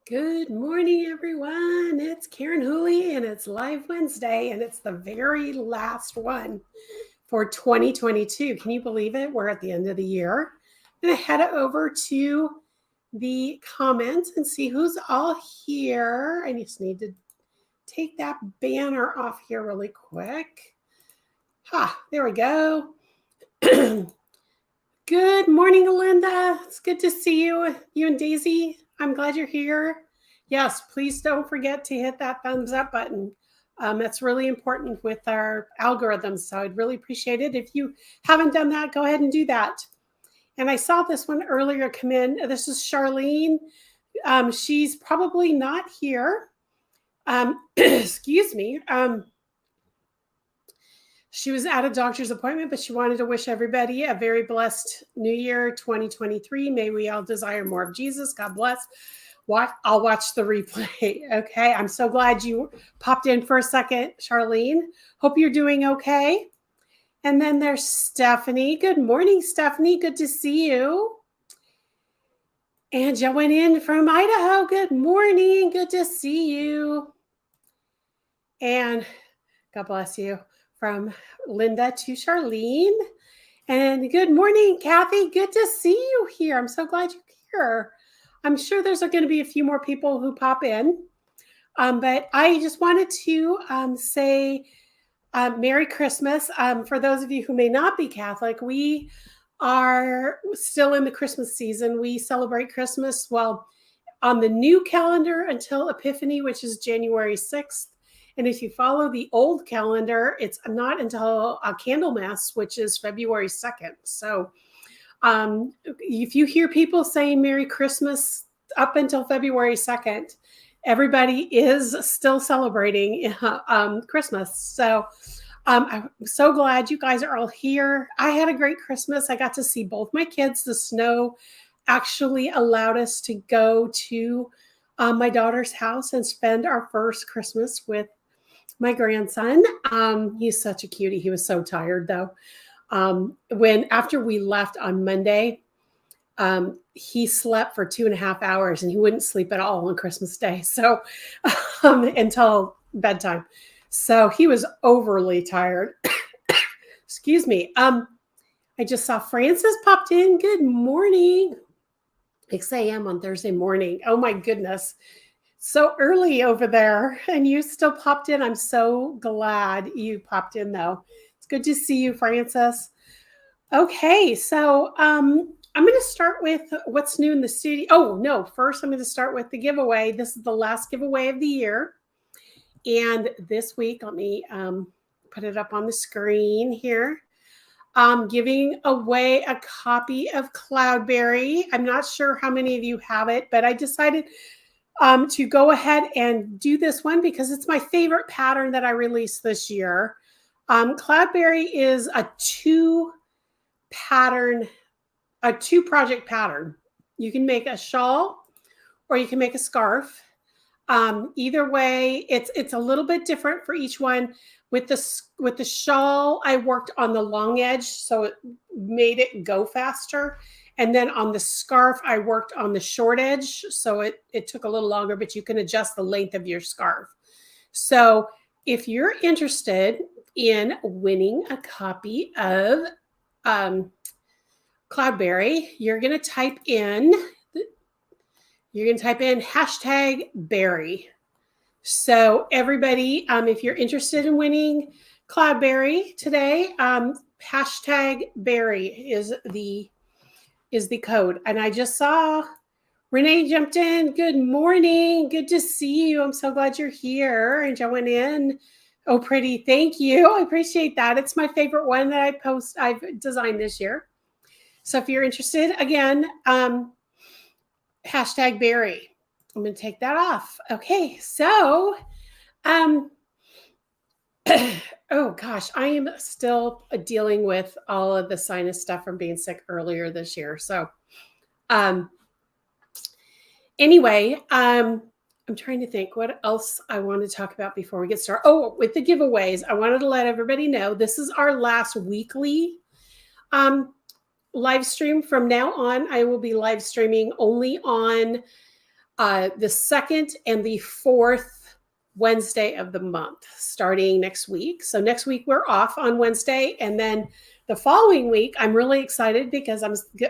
Good morning, everyone. It's Karen Whooley, and it's Live Wednesday, and it's the very last one for 2022. Can you believe it? We're at the end of the year. I'm going to head over to the comments and see who's all here. I just need to take that banner off here really quick. There we go. Good morning, Linda. It's good to see you. You and Daisy, I'm glad you're here. Yes, please don't forget to hit that thumbs up button. That's really important with our algorithms, so I'd really appreciate it. If you haven't done that, go ahead and do that. And I saw this one earlier come in. This is Charlene. She's probably not here. Excuse me. She was at a doctor's appointment, but she wanted to wish everybody a very blessed New Year 2023. May we all desire more of Jesus. God bless. I'll watch the replay. Okay. I'm so glad you popped in for a second, Charlene. Hope you're doing okay. And then there's Stephanie. Good morning, Stephanie. Good to see you. And Joanne from Idaho. Good morning. Good to see you. And God bless you. From Linda to Charlene. And good morning, Kathy. Good to see you here. I'm so glad you're here. I'm sure there's going to be a few more people who pop in. But I just wanted to say Merry Christmas. For those of you who may not be Catholic, we are still in the Christmas season. We celebrate Christmas, well, on the new calendar until Epiphany, which is January 6th. And if you follow the old calendar, it's not until Candlemas, which is February 2nd. So if you hear people saying Merry Christmas up until February 2nd, everybody is still celebrating Christmas. So I'm so glad you guys are all here. I had a great Christmas. I got to see both my kids. The snow actually allowed us to go to my daughter's house and spend our first Christmas with my grandson. He's such a cutie. He was so tired though. After we left on Monday, he slept for 2.5 hours and he wouldn't sleep at all on Christmas Day. So until bedtime. So he was overly tired. Excuse me. I just saw Francis popped in. Good morning. 6 a.m. on Thursday morning. Oh my goodness. So early over there, and you still popped in. I'm so glad you popped in, though. It's good to see you, Francis. Okay, so I'm going to start with what's new in the studio. Oh, no, first I'm going to start with the giveaway. This is the last giveaway of the year. And this week, let me put it up on the screen here. I'm giving away a copy of Cloudberry. I'm not sure how many of you have it, but I decided to go ahead and do this one because it's my favorite pattern that I released this year. Cloudberry is a two project pattern. You can make a shawl or you can make a scarf. Either way, it's a little bit different for each one. With the shawl, I worked on the long edge, so it made it go faster. And then on the scarf, I worked on the short edge, so it took a little longer, but you can adjust the length of your scarf. So if you're interested in winning a copy of Cloudberry, you're going to type in #berry. So everybody, if you're interested in winning Cloudberry today, #berry is the code. And I just saw Renee jumped in. Good morning. Good to see you. I'm so glad you're here. And Joanne in. Oh, pretty. Thank you. I appreciate that. It's my favorite one that I've designed this year. So if you're interested, again, #berry. I'm going to take that off. Okay, so, oh gosh, I am still dealing with all of the sinus stuff from being sick earlier this year. So, anyway, I'm trying to think what else I want to talk about before we get started. Oh, with the giveaways, I wanted to let everybody know this is our last weekly live stream. From now on, I will be live streaming only on the second and the fourth Wednesday of the month, starting next week. So next week we're off on Wednesday, and then the following week I'm really excited because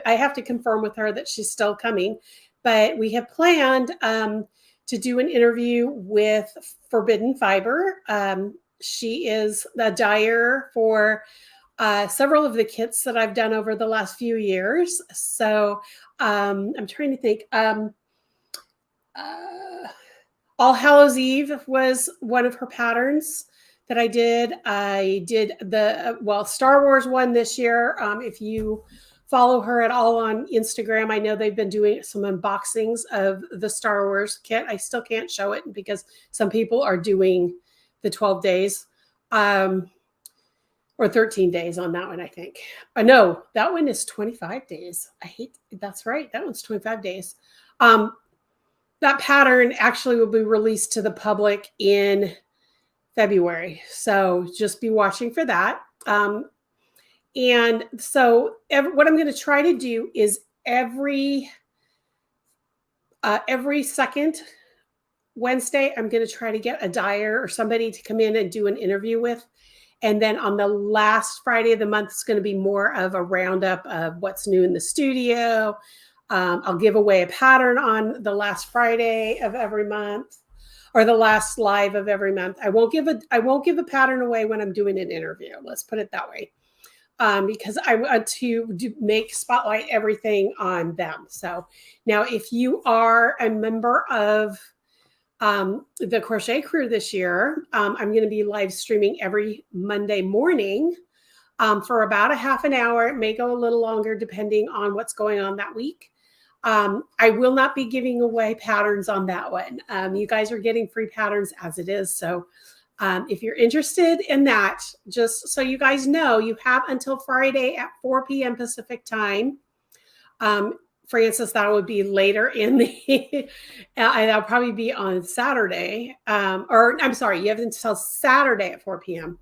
I have to confirm with her that she's still coming, but we have planned to do an interview with Forbidden Fiber. She is the dyer for several of the kits that I've done over the last few years. So I'm trying to think. All Hallows Eve was one of her patterns that I did. I did the Star Wars one this year. If you follow her at all on Instagram, I know they've been doing some unboxings of the Star Wars kit. I still can't show it because some people are doing the 12 days or 13 days on that one, I think. No, that one is 25 days. That's right. That one's 25 days. That pattern actually will be released to the public in February. So just be watching for that. And so what I'm going to try to do is every second Wednesday, I'm going to try to get a dyer or somebody to come in and do an interview with. And then on the last Friday of the month, it's going to be more of a roundup of what's new in the studio. I'll give away a pattern on the last Friday of every month, or the last live of every month. I won't give a pattern away when I'm doing an interview. Let's put it that way, because I want to spotlight everything on them. So now, if you are a member of the Crochet Crew this year, I'm going to be live streaming every Monday morning for about a half an hour. It may go a little longer depending on what's going on that week. I will not be giving away patterns on that one. You guys are getting free patterns as it is. So if you're interested in that, just so you guys know, you have until Friday at 4 p.m. Pacific time. Francis, that would be later in the, that'll probably be on Saturday. Or I'm sorry, you have until Saturday at 4 p.m.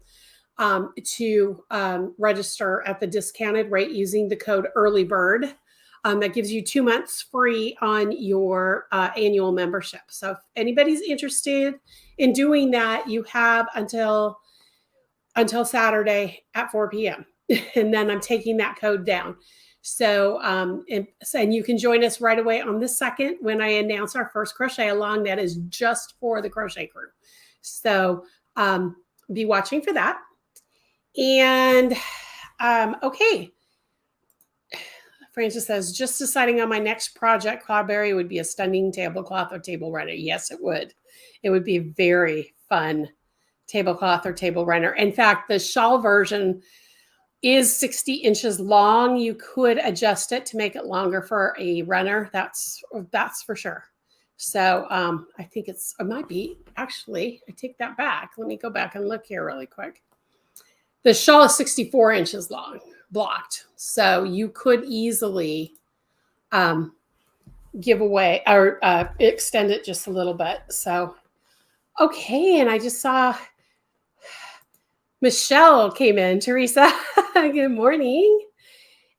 To register at the discounted rate using the code EARLYBIRD. That gives you 2 months free on your annual membership. So if anybody's interested in doing that, you have until Saturday at 4 p.m. And then I'm taking that code down. So, and you can join us right away on the 2nd when I announce our first crochet along. That is just for the Crochet Crew. So be watching for that. And okay. Francis says, just deciding on my next project, Cloudberry would be a stunning tablecloth or table runner. Yes, it would. It would be a very fun tablecloth or table runner. In fact, the shawl version is 60 inches long. You could adjust it to make it longer for a runner. That's for sure. So I think it might be, actually, I take that back. Let me go back and look here really quick. The shawl is 64 inches long, blocked. So you could easily give away or extend it just a little bit. So, okay. And I just saw Michelle came in. Teresa, good morning.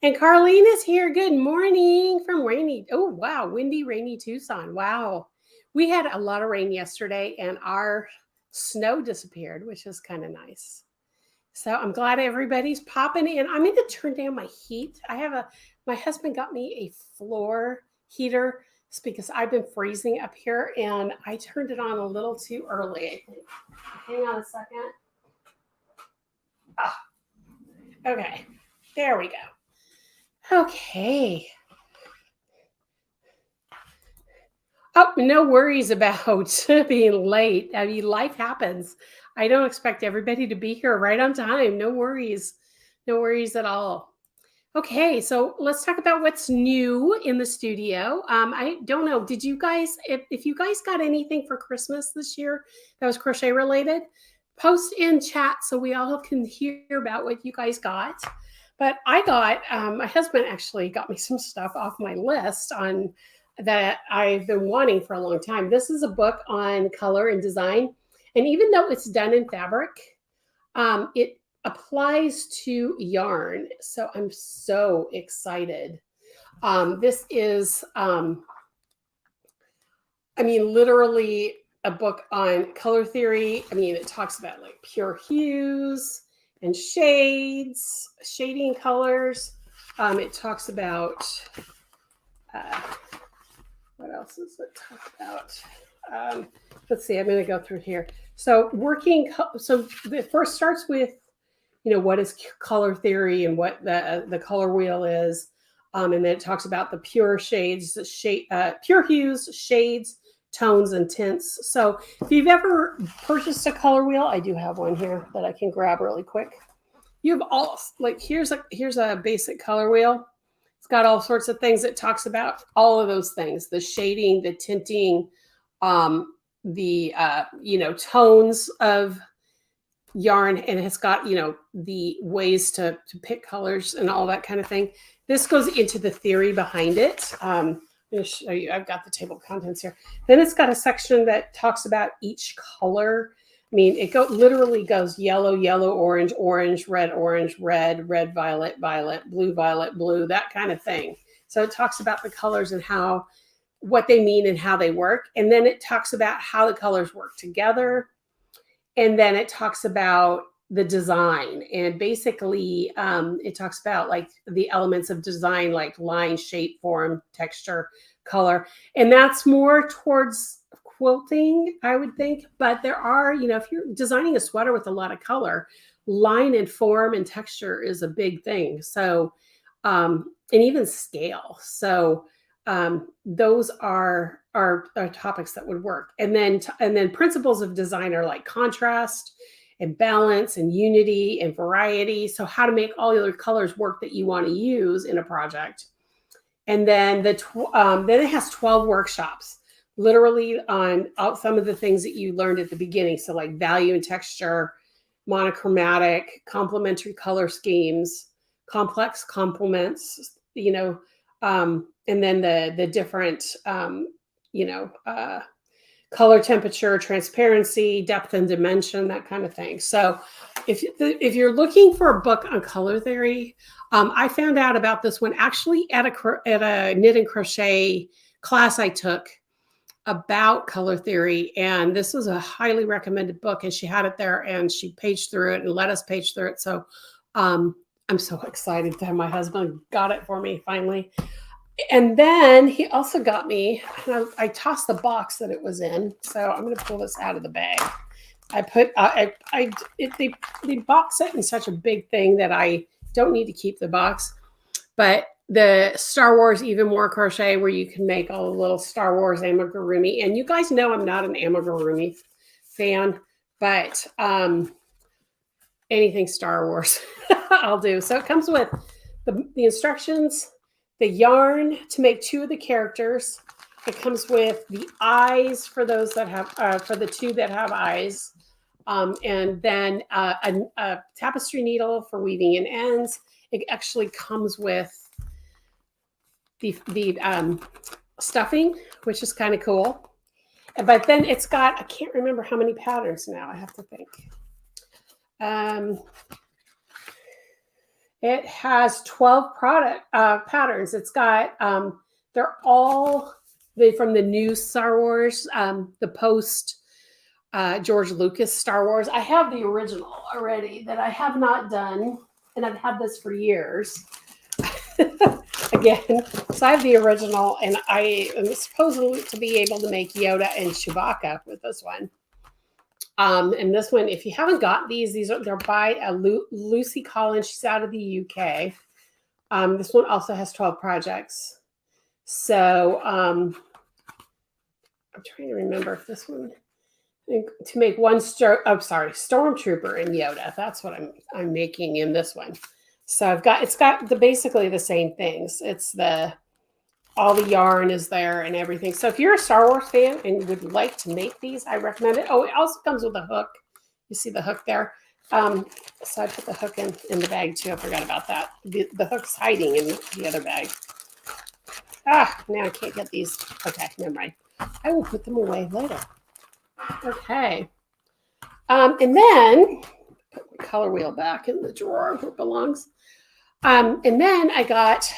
And Carlene is here. Good morning from rainy. Oh, wow. Windy, rainy Tucson. Wow. We had a lot of rain yesterday and our snow disappeared, which is kind of nice. So I'm glad everybody's popping in. I'm going to turn down my heat. My husband got me a floor heater. It's because I've been freezing up here and I turned it on a little too early, I think. Hang on a second. Ah, okay. There we go. Okay. Oh, no worries about being late. I mean, life happens. I don't expect everybody to be here right on time. No worries. No worries at all. Okay, so let's talk about what's new in the studio. I don't know. Did you guys, if you guys got anything for Christmas this year that was crochet related, post in chat so we all can hear about what you guys got. But I got, my husband actually got me some stuff off my list on that I've been wanting for a long time. This is a book on color and design. And even though it's done in fabric, it applies to yarn. So I'm so excited. This is I mean, literally a book on color theory. I mean, it talks about like pure hues and shades, shading colors. It talks about, what else does it talk about? Let's see, I'm going to go through here. So so it first starts with, what is color theory and what the color wheel is. And then it talks about the pure shades, pure hues, shades, tones, and tints. So if you've ever purchased a color wheel, I do have one here that I can grab really quick. You have all, like, here's a basic color wheel. It's got all sorts of things. It talks about all of those things: the shading, the tinting, the tones of yarn, and it's got the ways to pick colors and all that kind of thing. This goes into the theory behind it. I'm going to show you. I've got the table of contents here. Then it's got a section that talks about each color. I mean, it literally goes yellow, yellow, orange, orange, red, red, violet, violet, blue, that kind of thing. So it talks about the colors and what they mean and how they work. And then it talks about how the colors work together. And then it talks about the design. And basically, it talks about like the elements of design, like line, shape, form, texture, color. And that's more towards quilting, I would think. But there are, if you're designing a sweater with a lot of color, line and form and texture is a big thing. So, and even scale. So those are topics that would work. And then principles of design are like contrast and balance and unity and variety. So how to make all your colors work that you want to use in a project. And then then it has 12 workshops, literally on some of the things that you learned at the beginning. So like value and texture, monochromatic, complementary color schemes, complex complements, and then the different, color, temperature, transparency, depth and dimension, that kind of thing. So if you're looking for a book on color theory, I found out about this one actually at a knit and crochet class I took about color theory. And this was a highly recommended book, and she had it there and she paged through it and let us page through it. So I'm so excited that my husband got it for me finally. And then he also got me, I tossed the box that it was in. So I'm going to pull this out of the bag. They box it in such a big thing that I don't need to keep the box. But the Star Wars Even More Crochet, where you can make all the little Star Wars amigurumi. And you guys know I'm not an amigurumi fan, but anything Star Wars I'll do. So it comes with the instructions, the yarn to make 2 of the characters. It comes with the eyes for those that have, for the 2 that have eyes. And then a tapestry needle for weaving in ends. It actually comes with the stuffing, which is kind of cool. But then it's got, I can't remember how many patterns now. I have to think. It has 12 patterns. It's got, they're all from the new Star Wars, the post George Lucas Star Wars. I have the original already that I have not done, and I've had this for years. Again, so I have the original, and I am supposed to be able to make Yoda and Chewbacca with this one. And this one, if you haven't got they're by Lucy Collins. She's out of the UK. This one also has 12 projects. So I'm trying to remember if this one, to make one Stormtrooper and Yoda. That's what I'm making in this one. So it's got basically the same things. It's all the yarn is there and everything. So if you're a Star Wars fan and would like to make these, I recommend it. Oh, it also comes with a hook. You see the hook there? So I put the hook in the bag too. I forgot about that. The hook's hiding in the other bag. Now I can't get these. Okay, never mind. I will put them away later. Okay. And then put my color wheel back in the drawer where it belongs. And then I got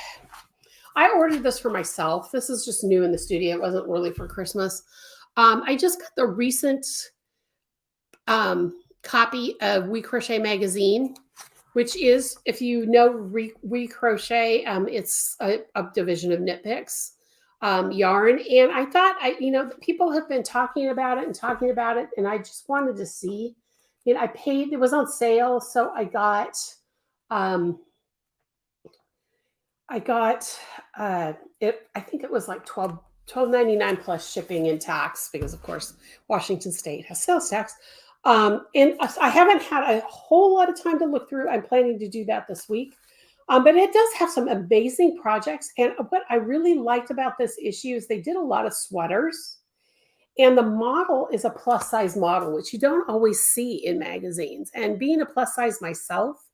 I ordered this for myself. This is just new in the studio. It wasn't really for Christmas. I just got the recent copy of We Crochet magazine, which is, if you know We Crochet, it's a division of Knit Picks yarn. And I thought, people have been talking about it, and I just wanted to see. I paid, it was on sale, so I got it. I think it was like $12.99 plus shipping and tax, because of course Washington State has sales tax. And I haven't had a whole lot of time to look through. I'm planning to do that this week. But it does have some amazing projects. And what I really liked about this issue is they did a lot of sweaters. And the model is a plus size model, which you don't always see in magazines. And being a plus size myself,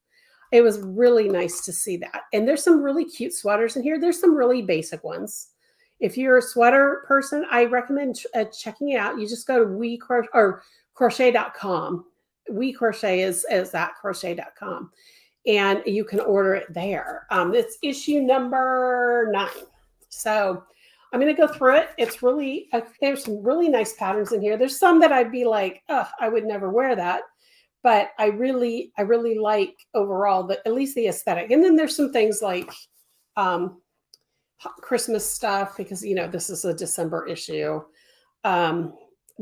it was really nice to see that. And there's some really cute sweaters in here. There's some really basic ones. If you're a sweater person, I recommend checking it out. You just go to crochet.com. We Crochet is at crochet.com. And you can order it there. It's issue number 9. So I'm going to go through it. It's really, there's some really nice patterns in here. There's some that I'd be like, oh, I would never wear that. But I really like overall, at least the aesthetic. And then there's some things like Christmas stuff, because, this is a December issue.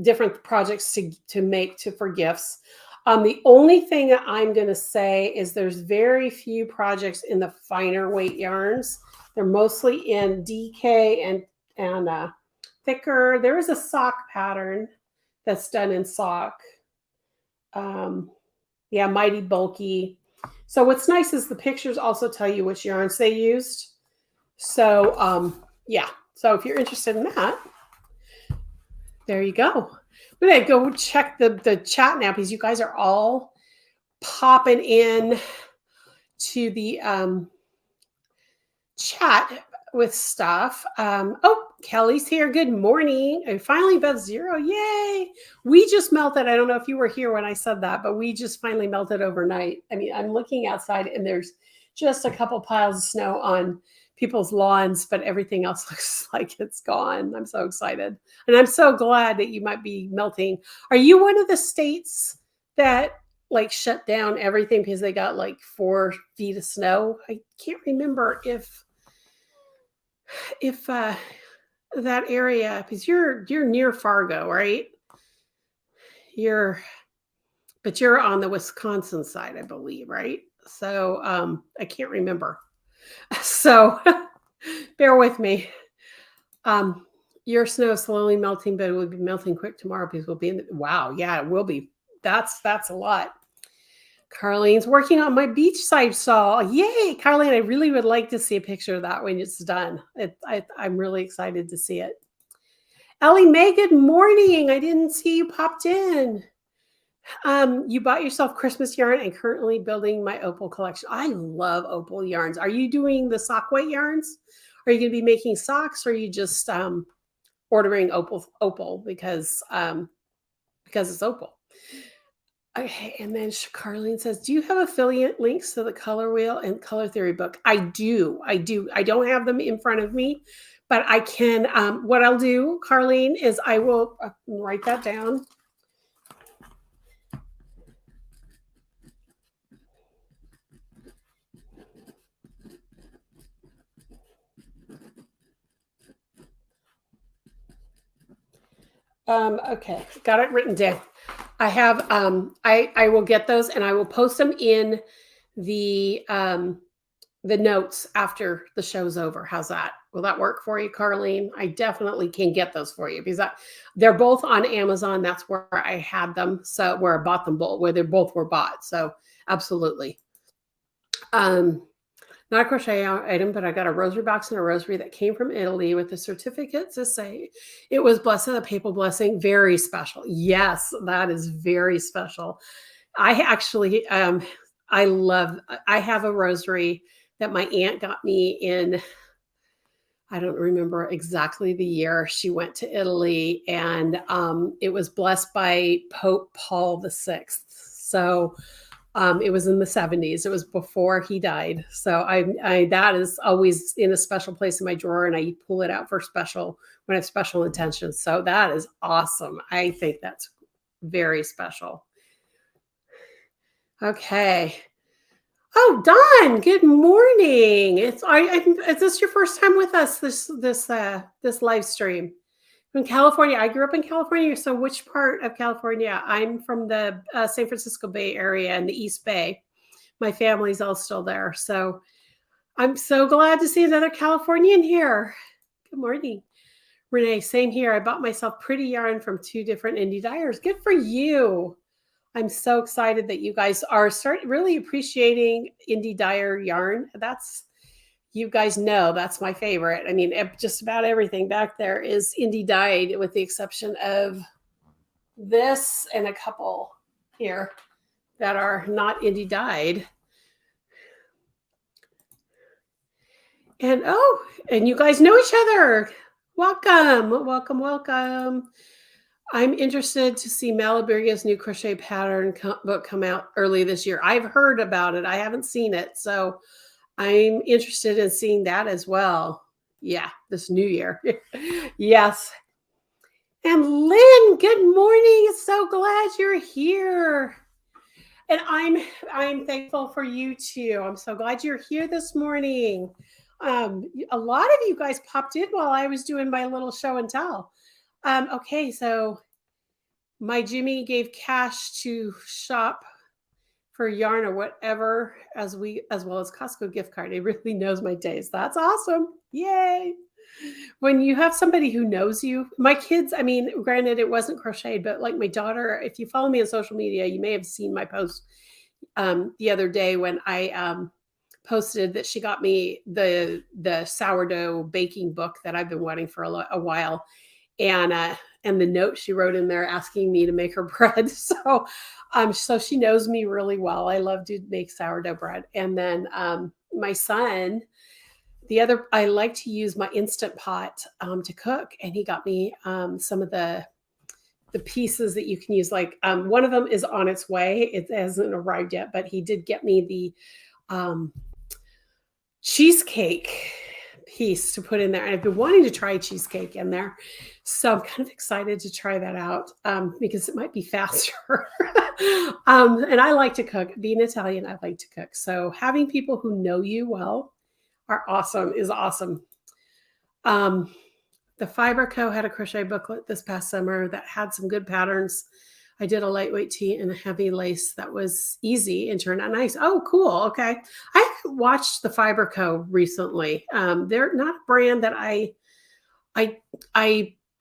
Different projects to make for gifts. The only thing that I'm going to say is there's very few projects in the finer weight yarns. They're mostly in DK and thicker. There is a sock pattern that's done in sock. Yeah, mighty bulky. So what's nice is the pictures also tell you which yarns they used. So yeah, so if you're interested in that, there you go. I'm gonna go check the chat now, because you guys are all popping in to the chat with stuff. Oh, Kelly's here. Good morning. I finally above 0. Yay. We just melted. I don't know if you were here when I said that, but we just finally melted overnight. I mean, I'm looking outside and there's just a couple piles of snow on people's lawns, but everything else looks like it's gone. I'm so excited. And I'm so glad that you might be melting. Are you one of the states that like shut down everything because they got like 4 feet of snow? I can't remember if that area, because you're near Fargo, right? But you're on the Wisconsin side, I believe, right? So I can't remember. So bear with me. Your snow is slowly melting, but it will be melting quick tomorrow, because we'll be in wow, yeah, it will be. That's a lot. Carlene's working on my beachside shawl. Yay, Carlene, I really would like to see a picture of that when it's done. I'm really excited to see it. Ellie Mae, good morning. I didn't see you popped in. You bought yourself Christmas yarn and currently building my opal collection. I love opal yarns. Are you doing the sock weight yarns? Are you going to be making socks, or are you just ordering opal because it's opal? Okay, and then Carlene says, do you have affiliate links to the Color Wheel and Color Theory book? I do. I don't have them in front of me, but I can. What I'll do, Carlene, is I will write that down. Okay, got it written down. I have, I will get those and I will post them in the notes after the show's over. How's that? Will that work for you, Carlene? I definitely can get those for you, because they're both on Amazon. That's where I had them. So where I bought them both, where they both were bought. So absolutely. Not a crochet item, but I got a rosary box and a rosary that came from Italy with the certificate to say it was blessed with a papal blessing. Very special. Yes, that is very special. I actually, I have a rosary that my aunt got me in, I don't remember exactly the year. She went to Italy, and it was blessed by Pope Paul VI. So It was in the 70s. It was before he died. So that is always in a special place in my drawer, and I pull it out for special when I have special intentions. So that is awesome. I think that's very special. Okay. Oh, Dawn, good morning. Is this your first time with us this live stream? From California. I grew up in California. So which part of California? I'm from the San Francisco Bay Area and the East Bay. My family's all still there. So I'm so glad to see another Californian here. Good morning. Renee, same here. I bought myself pretty yarn from 2 different indie dyers. Good for you. I'm so excited that you guys are really appreciating indie dyer yarn. You guys know that's my favorite. I mean, just about everything back there is indie dyed, with the exception of this and a couple here that are not indie dyed. And and you guys know each other. Welcome, welcome, welcome. I'm interested to see Malabriga's new crochet pattern book come out early this year. I've heard about it. I haven't seen it. So I'm interested in seeing that as well. Yeah, this new year. Yes. And Lynn, good morning. So glad you're here. And I'm thankful for you too. I'm so glad you're here this morning. A lot of you guys popped in while I was doing my little show and tell. Okay, so my Jimmy gave cash to shop for yarn or whatever, as well as Costco gift card. He really knows my taste. That's awesome. Yay. When you have somebody who knows you, my kids, I mean, granted it wasn't crocheted, but like my daughter, if you follow me on social media, you may have seen my post the other day when I posted that she got me the sourdough baking book that I've been wanting for a while. And the note she wrote in there asking me to make her bread. So she knows me really well. I love to make sourdough bread. And then my son, I like to use my Instant Pot to cook. And he got me some of the pieces that you can use. Like one of them is on its way. It hasn't arrived yet, but he did get me the cheesecake piece to put in there. And I've been wanting to try cheesecake in there. So I'm kind of excited to try that out because it might be faster. And I like to cook. Being Italian, I like to cook. So having people who know you well is awesome. The Fiber Co. had a crochet booklet this past summer that had some good patterns. I did a lightweight tee and a heavy lace that was easy and turned out nice. Oh, cool. Okay. I haven't watched the Fiber Co. recently. They're not a brand that I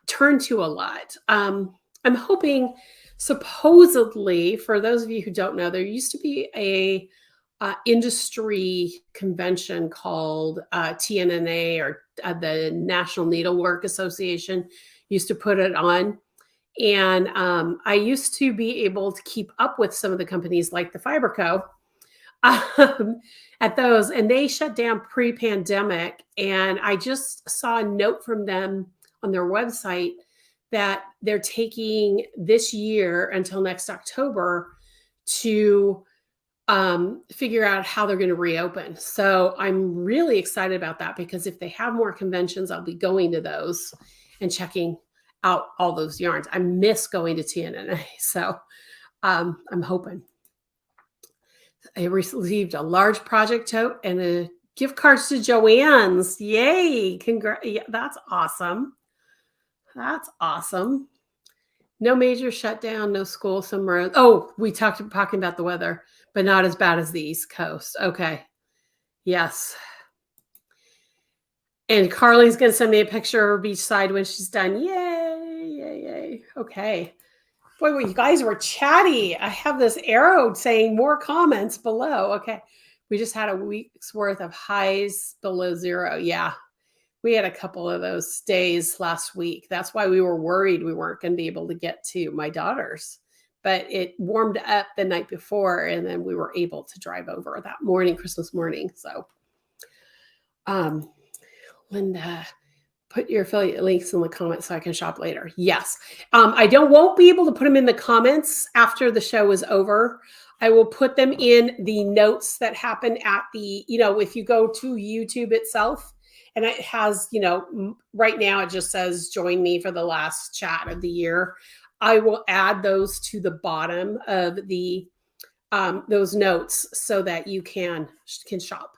turn to a lot. I'm hoping, supposedly, for those of you who don't know, there used to be a industry convention called TNNA, or the National Needlework Association used to put it on. And I used to be able to keep up with some of the companies like the Fiber Co. At those, and they shut down pre-pandemic. And I just saw a note from them on their website that they're taking this year until next October to figure out how they're going to reopen. So I'm really excited about that, because if they have more conventions, I'll be going to those and checking out all those yarns. I miss going to TNNA. So I'm hoping. I received a large project tote and a gift cards to Joann's. Yay. Yeah, that's awesome. That's awesome. No major shutdown, no school somewhere. Oh, we talking about the weather, but not as bad as the East Coast. Okay. Yes. And Carly's going to send me a picture of her beachside when she's done. Yay, yay, yay. Okay. Boy, you guys were chatty. I have this arrow saying more comments below. Okay. We just had a week's worth of highs below zero. Yeah. We had a couple of those days last week. That's why we were worried we weren't going to be able to get to my daughter's. But it warmed up the night before, and then we were able to drive over that morning, Christmas morning. So, Linda, put your affiliate links in the comments so I can shop later. Yes. I won't be able to put them in the comments after the show is over. I will put them in the notes that happen at the, if you go to YouTube itself, and it has, right now it just says join me for the last chat of the year. I will add those to the bottom of the those notes so that you can shop.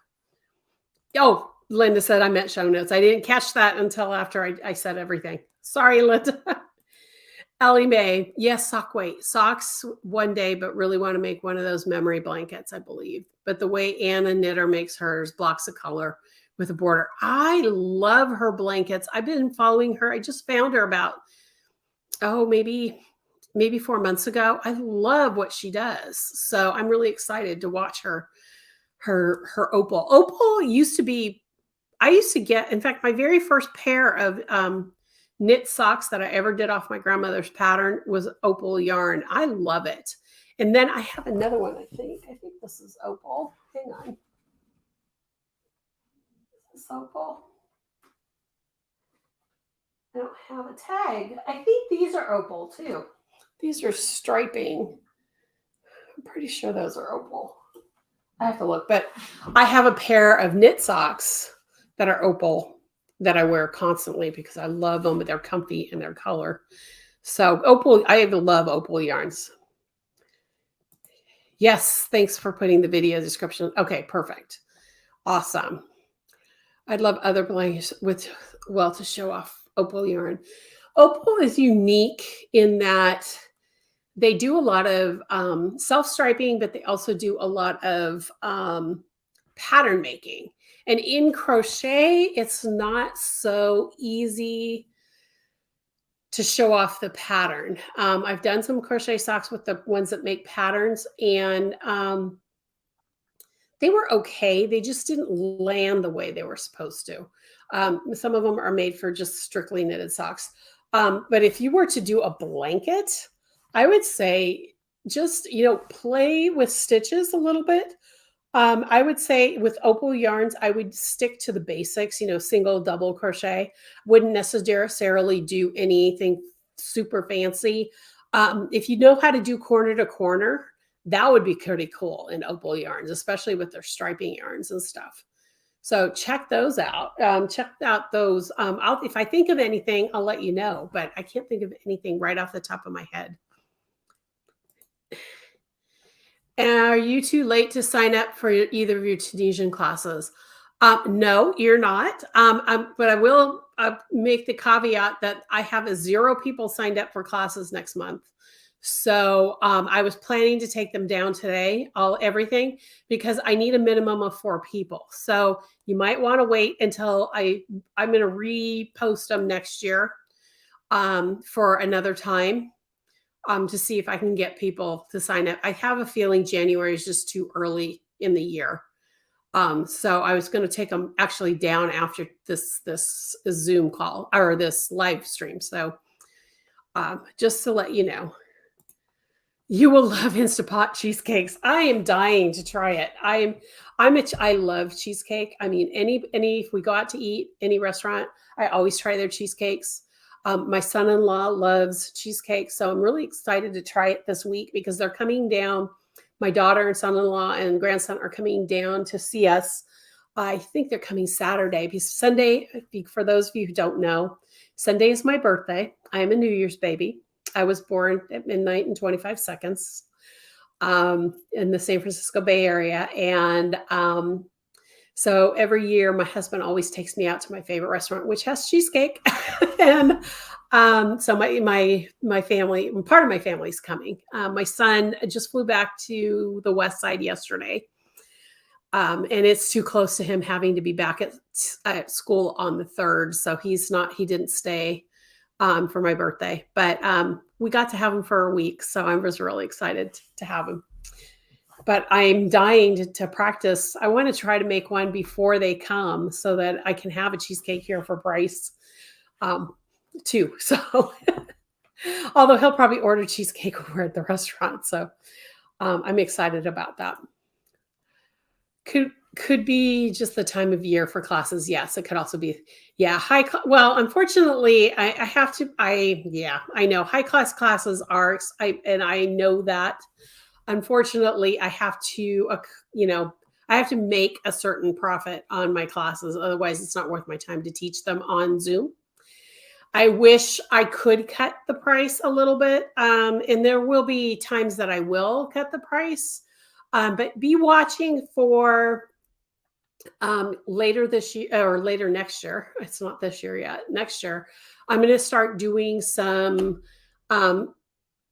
Oh, Linda said I meant show notes. I didn't catch that until after I said everything. Sorry, Linda. Ellie Mae, yes, sock weight. Socks one day, but really want to make one of those memory blankets, I believe. But the way Anna Knitter makes hers, blocks of color with a border. I love her blankets. I've been following her. I just found her about, maybe 4 months ago. I love what she does. So I'm really excited to watch her opal. Opal used to be, I used to get, in fact, my very first pair of knit socks that I ever did off my grandmother's pattern was opal yarn. I love it. And then I have another one, I think this is opal. Hang on. Is this opal? I don't have a tag. I think these are opal too. These are striping. I'm pretty sure those are opal. I have to look, but I have a pair of knit socks that are opal that I wear constantly because I love them, but they're comfy in their color. So opal, I love opal yarns. Yes, thanks for putting the video description. Okay, perfect. Awesome. I'd love other blankets to show off opal yarn. Opal is unique in that they do a lot of self-striping, but they also do a lot of pattern making. And in crochet, it's not so easy to show off the pattern. I've done some crochet socks with the ones that make patterns, and they were okay. They just didn't land the way they were supposed to. Some of them are made for just strictly knitted socks. But if you were to do a blanket, I would say just, play with stitches a little bit. I would say with opal yarns, I would stick to the basics, single, double crochet. Wouldn't necessarily do anything super fancy. If you know how to do corner to corner, that would be pretty cool in opal yarns, especially with their striping yarns and stuff. So check those out. Check out those. If I think of anything, I'll let you know, but I can't think of anything right off the top of my head. Are you too late to sign up for either of your Tunisian classes? No, you're not. But I will make the caveat that I have 0 people signed up for classes next month. So I was planning to take them down today, everything, because I need a minimum of 4 people. So you might want to wait until I'm going to repost them next year for another time. To see if I can get people to sign up. I have a feeling January is just too early in the year. So I was going to take them actually down after this Zoom call or this live stream. So just to let you know, you will love Instapot cheesecakes. I am dying to try it. I love cheesecake. I mean, if we go out to eat, any restaurant, I always try their cheesecakes. My son-in-law loves cheesecake, so I'm really excited to try it this week because they're coming down. My daughter and son-in-law and grandson are coming down to see us. I think they're coming Saturday because Sunday, for those of you who don't know, Sunday is my birthday. I am a New Year's baby. I was born at midnight and 25 seconds in the San Francisco Bay Area. And so every year, my husband always takes me out to my favorite restaurant, which has cheesecake. And so my family, part of my family is coming. My son just flew back to the West Side yesterday. And it's too close to him having to be back at school on the 3rd. So he didn't stay for my birthday. But we got to have him for a week. So I was really excited to have him. But I'm dying to practice. I want to try to make one before they come so that I can have a cheesecake here for Bryce too. So although he'll probably order cheesecake when we're at the restaurant. So I'm excited about that. Could be just the time of year for classes. Yes, it could also be, well, unfortunately, I know high class classes are, and I know that. unfortunately, I have to, I have to make a certain profit on my classes. Otherwise, it's not worth my time to teach them on Zoom. I wish I could cut the price a little bit. And there will be times that I will cut the price. But be watching for later this year or later next year. It's not this year yet. Next year, I'm going to start doing some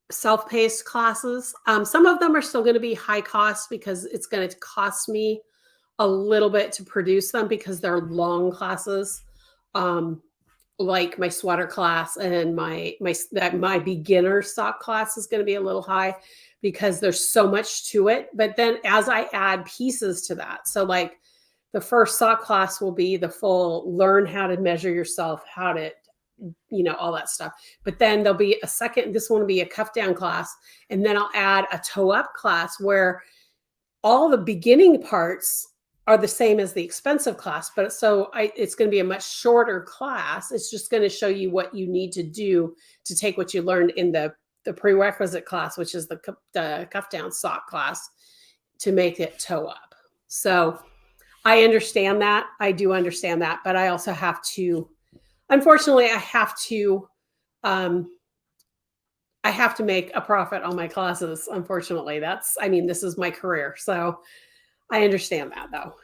self-paced classes. Some of them are still going to be high cost because it's going to cost me a little bit to produce them because they're long classes. Like my sweater class and my beginner sock class is going to be a little high because there's so much to it. But then as I add pieces to that, so like the first sock class will be the full learn how to measure yourself, how to, all that stuff. But then there'll be a second, this one will be a cuff down class. And then I'll add a toe up class where all the beginning parts are the same as the expensive class, but it's going to be a much shorter class. It's just going to show you what you need to do to take what you learned in the prerequisite class, which is the cuff down sock class, to make it toe up. So I understand that. I do understand that, but I also have to, unfortunately, I have to make a profit on my classes. Unfortunately, this is my career. So I understand that though.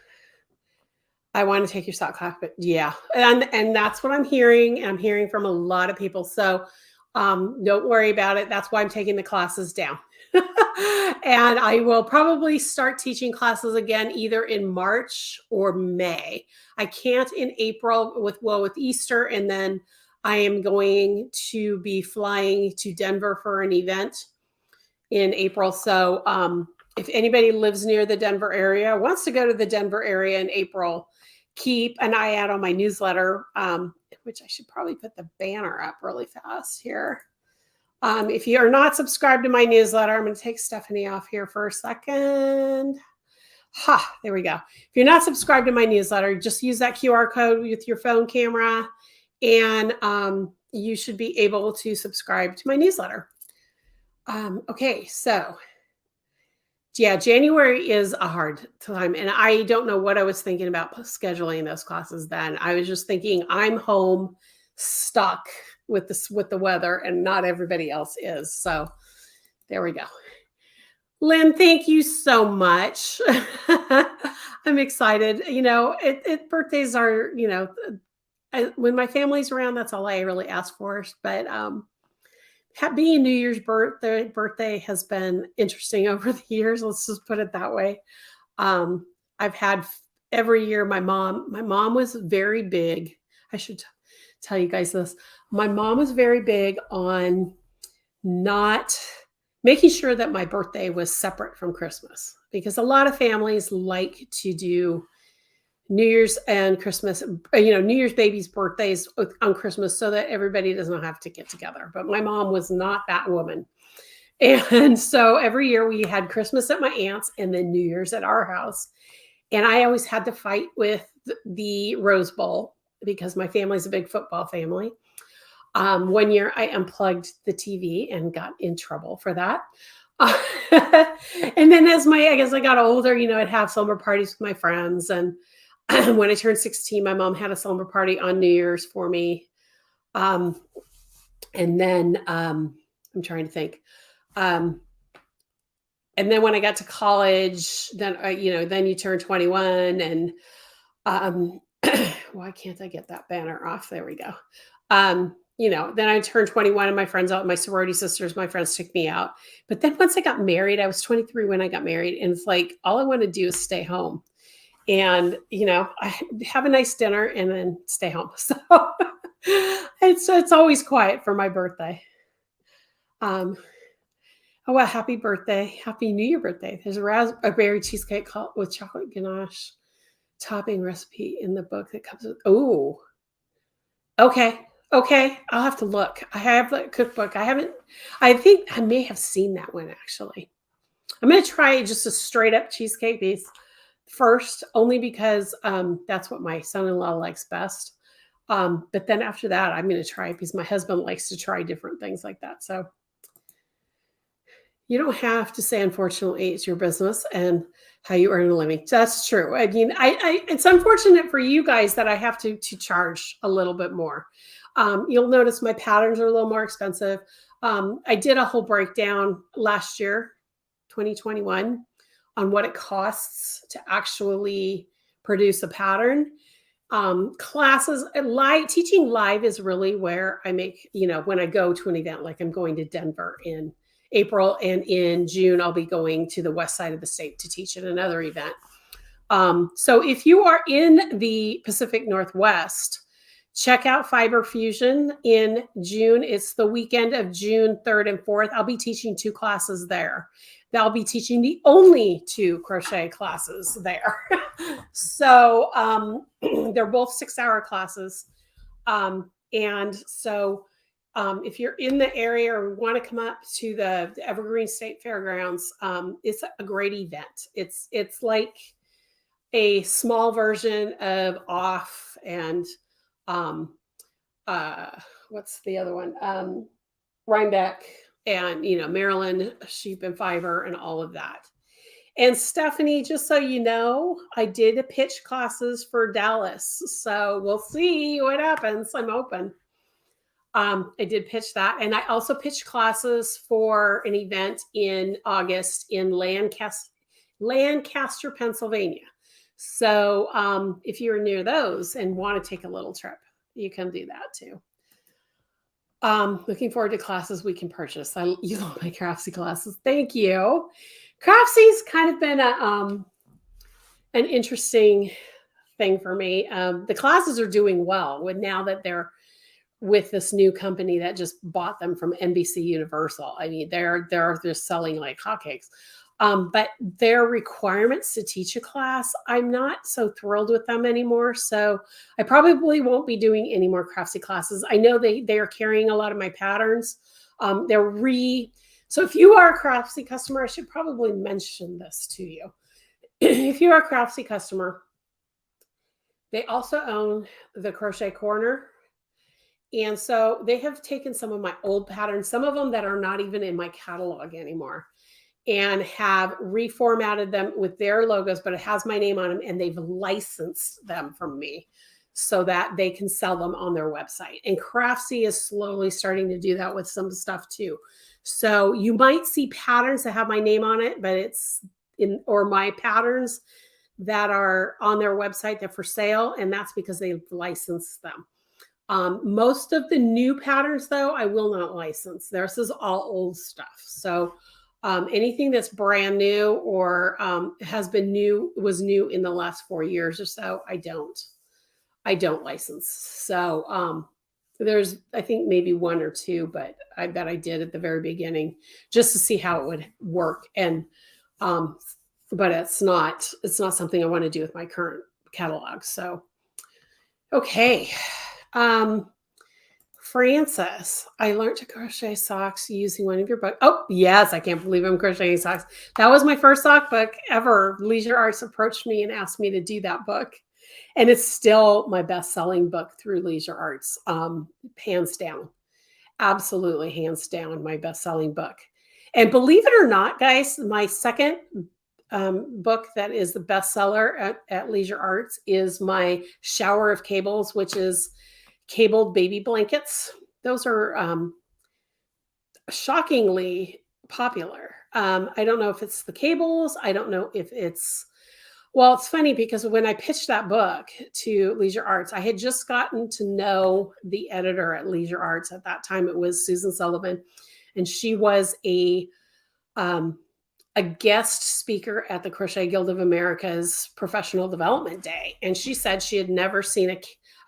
I want to take your sock class, but yeah. And that's what I'm hearing. I'm hearing from a lot of people. So don't worry about it. That's why I'm taking the classes down. And I will probably start teaching classes again, either in March or May. I can't in April with Easter. And then I am going to be flying to Denver for an event in April. So if anybody lives near the Denver area, wants to go to the Denver area in April, keep an eye out on my newsletter, which I should probably put the banner up really fast here. If you are not subscribed to my newsletter, I'm going to take Stephanie off here for a second. There we go. If you're not subscribed to my newsletter, just use that QR code with your phone camera, and you should be able to subscribe to my newsletter. Okay, so yeah, January is a hard time, and I don't know what I was thinking about scheduling those classes then. I was just thinking I'm home stuck with the weather, and not everybody else is. So there we go. Lynn, thank you so much. I'm excited. Birthdays are, when my family's around, that's all I really ask for. But being New Year's birthday has been interesting over the years. Let's just put it that way. I've had every year. My mom was very big. I should tell you guys this. My mom was very big on not making sure that my birthday was separate from Christmas, because a lot of families like to do New Year's and Christmas, New Year's babies' birthdays on Christmas so that everybody doesn't have to get together. But my mom was not that woman. And so every year we had Christmas at my aunt's and then New Year's at our house. And I always had to fight with the Rose Bowl because my family's a big football family. One year I unplugged the TV and got in trouble for that. And then as I got older, I'd have slumber parties with my friends. And when I turned 16, my mom had a slumber party on New Year's for me. And then I'm trying to think. And then when I got to college, then you turn 21, and why can't I get that banner off? There we go. Then I turned 21 and my friends out, my sorority sisters, my friends took me out. But then once I got married, I was 23 when I got married. And it's like, all I want to do is stay home. And, I have a nice dinner and then stay home. So it's always quiet for my birthday. Oh, well, happy birthday. Happy New Year birthday. There's a raspberry cheesecake with chocolate ganache topping recipe in the book that comes with. Oh, okay. I'll have to look. I have the cookbook. I think I may have seen that one actually. I'm going to try just a straight up cheesecake piece first, only because that's what my son-in-law likes best. But then after that, I'm going to try, because my husband likes to try different things like that. So You don't have to say, unfortunately, it's your business and how you earn a living. That's true. I mean, it's unfortunate for you guys that I have to charge a little bit more. You'll notice my patterns are a little more expensive. I did a whole breakdown last year, 2021, on what it costs to actually produce a pattern. Classes live, teaching live is really where I make, when I go to an event, like I'm going to Denver in April, and in June, I'll be going to the west side of the state to teach at another event. So if you are in the Pacific Northwest, check out Fiber Fusion in June. It's the weekend of June 3rd and 4th. I'll be teaching 2 classes there. I'll be teaching the only 2 crochet classes there. So they're both 6-hour classes. And so if you're in the area or want to come up to the Evergreen State Fairgrounds, it's a great event. It's like a small version of OFF and what's the other one? Rhinebeck and, Maryland Sheep and Fiber and all of that. And Stephanie, just so you know, I did a pitch classes for Dallas. So we'll see what happens. I'm open. I did pitch that. And I also pitched classes for an event in August in Lancaster, Pennsylvania. So if you're near those and want to take a little trip, you can do that too. Looking forward to classes we can purchase. You love my Craftsy classes. Thank you. Craftsy's kind of been an interesting thing for me. The classes are doing well now that they're with this new company that just bought them from NBC Universal. I mean, they're selling like hotcakes. But their requirements to teach a class, I'm not so thrilled with them anymore. So I probably won't be doing any more Craftsy classes. I know they are carrying a lot of my patterns. So if you are a Craftsy customer, I should probably mention this to you. If you are a Craftsy customer, they also own the Crochet Corner. And so they have taken some of my old patterns, some of them that are not even in my catalog anymore, and have reformatted them with their logos, but it has my name on them, and they've licensed them from me so that they can sell them on their website. And Craftsy is slowly starting to do that with some stuff too. So you might see patterns that have my name on it, but or my patterns that are on their website, they're for sale, and that's because they've licensed them. Most of the new patterns, though, I will not license. This is all old stuff. So anything that's brand new or was new in the last 4 years or so, I don't license. So there's, I think, maybe 1 or 2, but I bet I did at the very beginning just to see how it would work. And but it's not something I want to do with my current catalog. So okay. Frances, I learned to crochet socks using one of your books. Oh, yes. I can't believe I'm crocheting socks. That was my first sock book ever. Leisure Arts approached me and asked me to do that book. And it's still my best-selling book through Leisure Arts. Hands down. Absolutely hands down my best-selling book. And believe it or not, guys, my second book that is the bestseller at Leisure Arts is my Shower of Cables, which is cabled baby blankets. Those are shockingly popular. I don't know if it's the cables. I don't know if it's funny because when I pitched that book to Leisure Arts, I had just gotten to know the editor at Leisure Arts. At that time, it was Susan Sullivan, and she was a guest speaker at the Crochet Guild of America's Professional Development Day. And she said she had never seen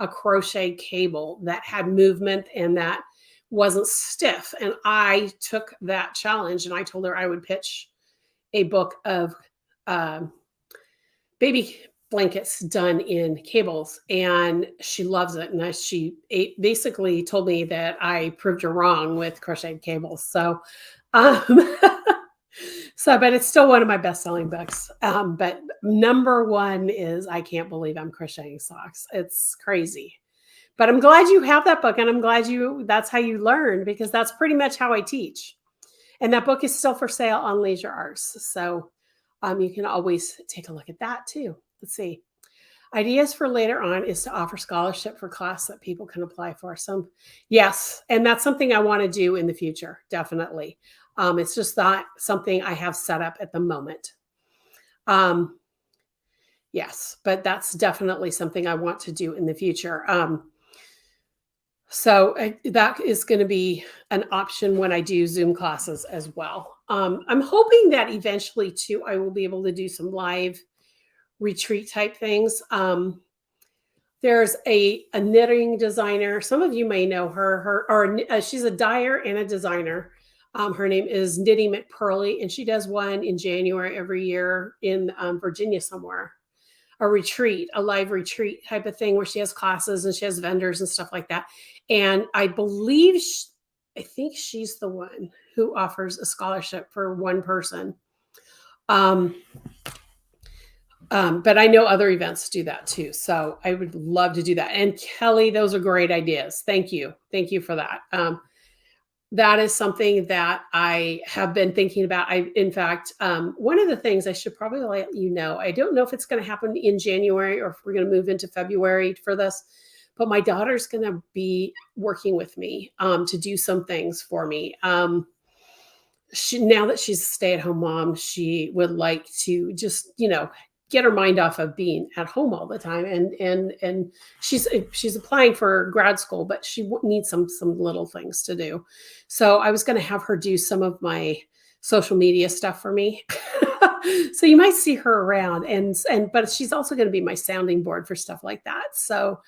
a crochet cable that had movement and that wasn't stiff. And I took that challenge and I told her I would pitch a book of baby blankets done in cables, and she loves it. And she basically told me that I proved her wrong with crocheted cables. So, but it's still one of my best-selling books. But number 1 is I Can't Believe I'm Crocheting Socks. It's crazy. But I'm glad you have that book, and I'm glad that's how you learn, because that's pretty much how I teach. And that book is still for sale on Leisure Arts. So you can always take a look at that too. Let's see. Ideas for later on is to offer scholarship for class that people can apply for. So yes, and that's something I want to do in the future, definitely. It's just not something I have set up at the moment. Yes, but that's definitely something I want to do in the future. So that is going to be an option when I do Zoom classes as well. I'm hoping that eventually too, I will be able to do some live retreat type things. There's a knitting designer. Some of you may know her. She's a dyer and a designer. Her name is Knitting McPearly, and she does one in January every year in Virginia somewhere. A retreat, a live retreat type of thing where she has classes and she has vendors and stuff like that. And I believe, I think she's the one who offers a scholarship for one person. But I know other events do that too. So I would love to do that. And Kelly, those are great ideas. Thank you. Thank you for that. That is something that I have been thinking about. In fact, one of the things I should probably let you know, I don't know if it's going to happen in January or if we're going to move into February for this, but my daughter's going to be working with me to do some things for me. Now that she's a stay-at-home mom, she would like to just, get her mind off of being at home all the time. And she's applying for grad school, but she needs some little things to do. So I was going to have her do some of my social media stuff for me. So you might see her around but she's also going to be my sounding board for stuff like that. So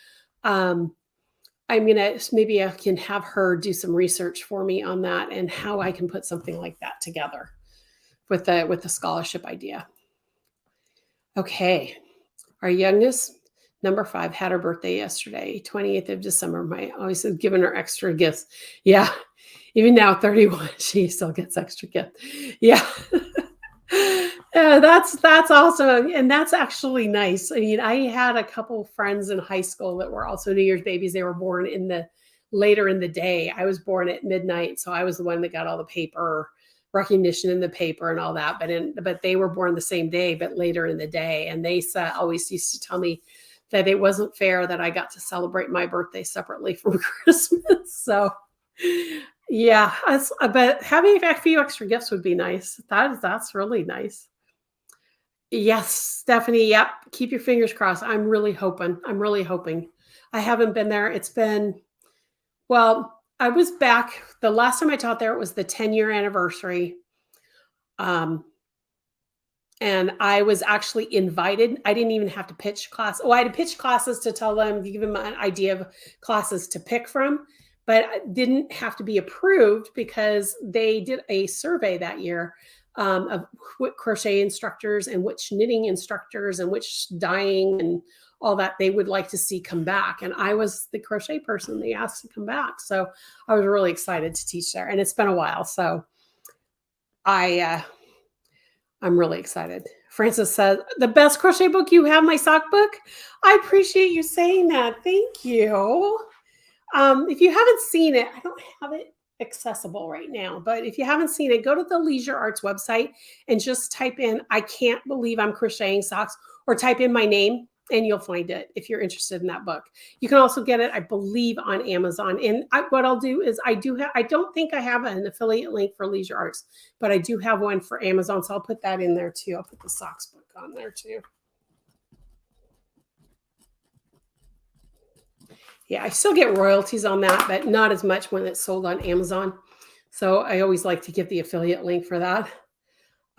maybe I can have her do some research for me on that and how I can put something like that together with the scholarship idea. Okay, our youngest, number 5, had her birthday yesterday, 28th of December. I always have given her extra gifts. Yeah, even now, 31, she still gets extra gifts. Yeah. Yeah, that's awesome. And that's actually nice. I mean, I had a couple friends in high school that were also New Year's babies. They were born later in the day. I was born at midnight, so I was the one that got all the paper recognition in the paper and all that, but they were born the same day, but later in the day. And they always used to tell me that it wasn't fair that I got to celebrate my birthday separately from Christmas. So yeah, but having a few extra gifts would be nice. That's really nice. Yes, Stephanie. Yep. Keep your fingers crossed. I'm really hoping. I haven't been there. I was back the last time I taught there. It was the 10-year anniversary. And I was actually invited. I didn't even have to pitch class. I had to pitch classes to tell them, give them an idea of classes to pick from, but I didn't have to be approved because they did a survey that year of what crochet instructors and which knitting instructors and which dyeing and all that they would like to see come back. And I was the crochet person they asked to come back. So I was really excited to teach there. And it's been a while. So I'm really excited. Francis said, the best crochet book you have, my sock book. I appreciate you saying that. Thank you. If you haven't seen it, I don't have it accessible right now, but if you haven't seen it, go to the Leisure Arts website and just type in, I can't believe I'm crocheting socks, or type in my name and you'll find it if you're interested in that book. You can also get it, I believe, on Amazon. And what I'll do is I don't think I have an affiliate link for Leisure Arts, but I do have one for Amazon. So I'll put that in there too. I'll put the socks book on there too. Yeah, I still get royalties on that, but not as much when it's sold on Amazon. So I always like to give the affiliate link for that.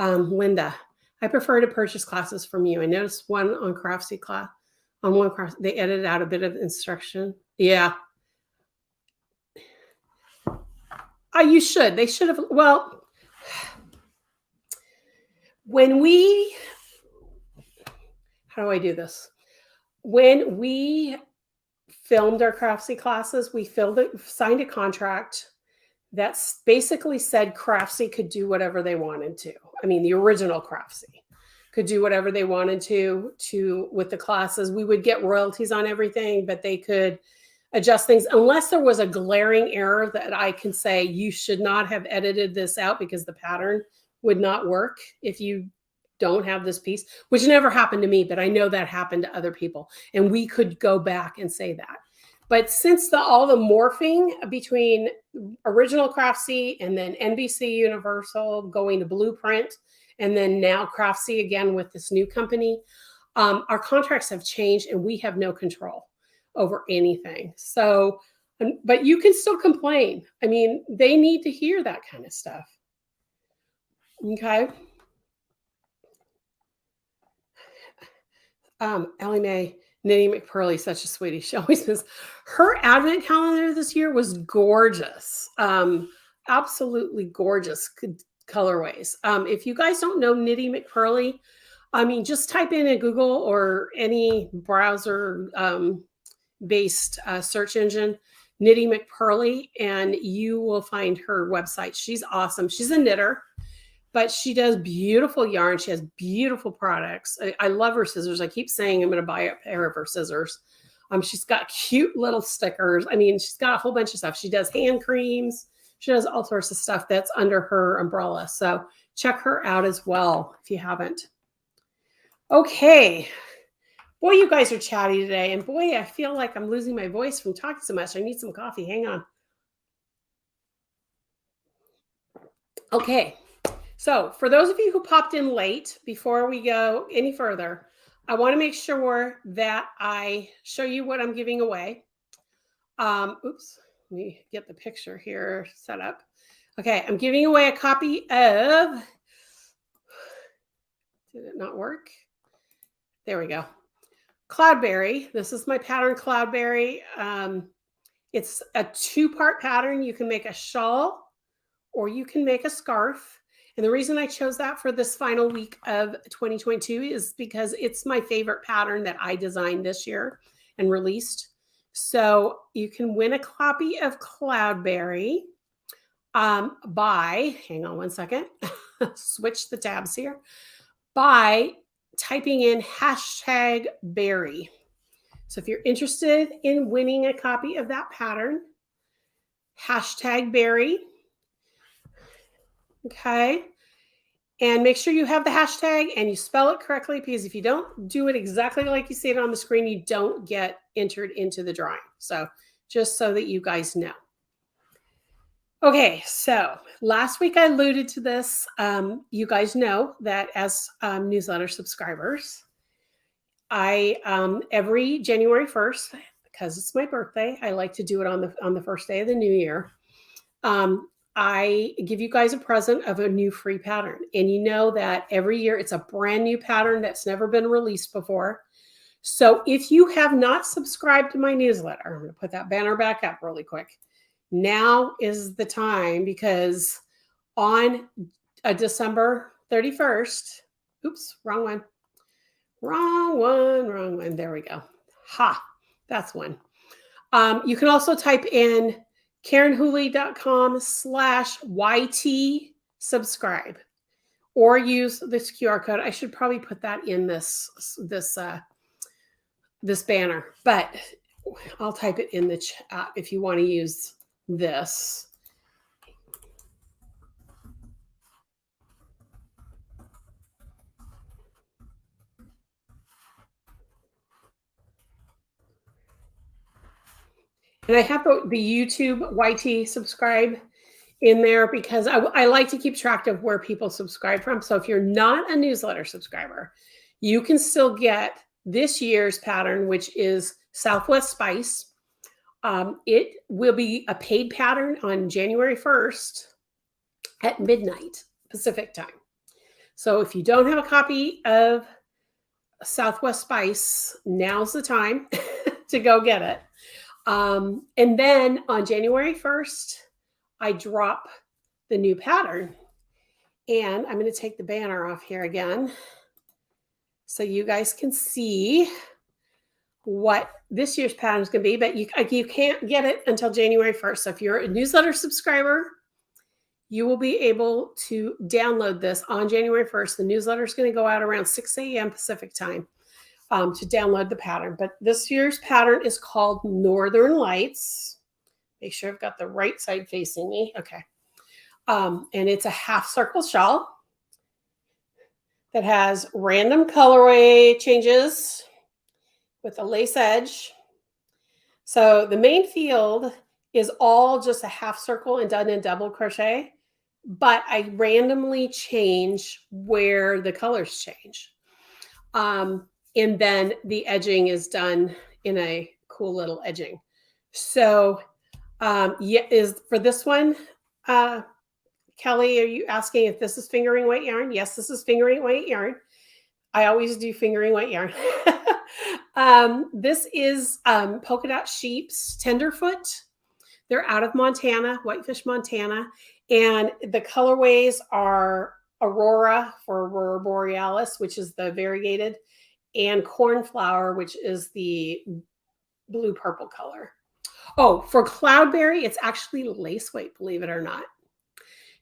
Linda, I prefer to purchase classes from you. I noticed one on Craftsy class. On one class, they edited out a bit of instruction. Yeah. You should. They should have. Well, how do I do this? When we filmed our Craftsy classes, we signed a contract that basically said Craftsy could do whatever they wanted to. I mean, the original Craftsy could do whatever they wanted to with the classes. We would get royalties on everything, but they could adjust things unless there was a glaring error that I can say you should not have edited this out because the pattern would not work if you don't have this piece, which never happened to me, but I know that happened to other people. And we could go back and say that. But since all the morphing between original Craftsy and then NBC Universal going to Blueprint, and then now Craftsy again with this new company, our contracts have changed and we have no control over anything. So, but you can still complain. I mean, they need to hear that kind of stuff. Okay. Ellie Mae, Knitting McPearly, such a sweetie. She always says her advent calendar this year was gorgeous. Absolutely gorgeous colorways. If you guys don't know Knitting McPearly, I mean, just type in Google or any browser based search engine, Knitting McPearly, and you will find her website. She's awesome. She's a knitter, but she does beautiful yarn. She has beautiful products. I love her scissors. I keep saying I'm going to buy a pair of her scissors. She's got cute little stickers. I mean, she's got a whole bunch of stuff. She does hand creams. She does all sorts of stuff that's under her umbrella. So check her out as well if you haven't. Okay. Boy, you guys are chatty today. And boy, I feel like I'm losing my voice from talking so much. I need some coffee. Hang on. Okay. So for those of you who popped in late, before we go any further, I want to make sure that I show you what I'm giving away. Oops, let me get the picture here set up. Okay, I'm giving away a copy of, did it not work? There we go. Cloudberry. This is my pattern Cloudberry. It's a 2-part pattern. You can make a shawl or you can make a scarf. And the reason I chose that for this final week of 2022 is because it's my favorite pattern that I designed this year and released. So you can win a copy of Cloudberry by, hang on one second, switch the tabs here, by typing in #berry. So if you're interested in winning a copy of that pattern, #berry. Okay. And make sure you have the hashtag and you spell it correctly, because if you don't do it exactly like you see it on the screen, you don't get entered into the drawing. So just so that you guys know. Okay, so last week I alluded to this. You guys know that as newsletter subscribers, I every January 1st, because it's my birthday, I like to do it on the first day of the new year. I give you guys a present of a new free pattern. And you know that every year it's a brand new pattern that's never been released before. So if you have not subscribed to my newsletter, I'm going to put that banner back up really quick. Now is the time, because on December 31st, oops, wrong one. There we go. Ha, that's one. You can also type in KarenWhooley.com/YT subscribe, or use this QR code. I should probably put that in this banner, but I'll type it in the chat if you want to use this. And I have the YouTube YT subscribe in there because I like to keep track of where people subscribe from. So if you're not a newsletter subscriber, you can still get this year's pattern, which is Southwest Spice. It will be a paid pattern on January 1st at midnight Pacific time. So if you don't have a copy of Southwest Spice, now's the time to go get it. And then on January 1st, I drop the new pattern. And I'm going to take the banner off here again so you guys can see what this year's pattern is going to be. But you can't get it until January 1st. So if you're a newsletter subscriber, you will be able to download this on January 1st. The newsletter is going to go out around 6 a.m. Pacific time. to download the pattern. But this year's pattern is called Northern Lights. Make sure I've got the right side facing me. Okay. And it's a half circle shawl that has random colorway changes with a lace edge. So the main field is all just a half circle and done in double crochet, but I randomly change where the colors change. And then the edging is done in a cool little edging. So yeah, is for this one, Kelly, are you asking if this is fingering weight yarn? Yes, this is fingering weight yarn. I always do fingering weight yarn. This is Polka Dot Sheep's Tenderfoot. They're out of Montana, Whitefish, Montana. And the colorways are Aurora for Aurora Borealis, which is the variegated, and Cornflower, which is the blue purple color. Oh, for Cloudberry, it's actually lace weight, believe it or not.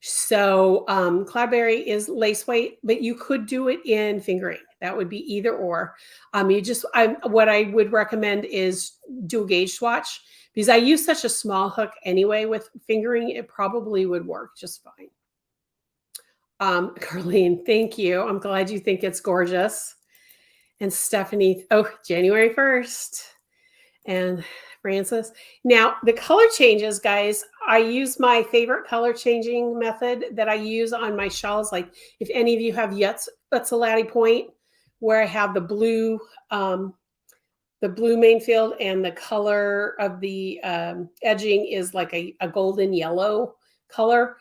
So Cloudberry is lace weight, but you could do it in fingering. That would be either or. What I would recommend is do a gauge swatch, because I use such a small hook anyway with fingering. It probably would work just fine. Carlene, thank you. I'm glad you think it's gorgeous. And Stephanie, oh, January 1st. And Francis. Now, the color changes, guys, I use my favorite color changing method that I use on my shawls. Like if any of you have Yutzelati Point, where I have the blue main field and the color of the edging is like a golden yellow color.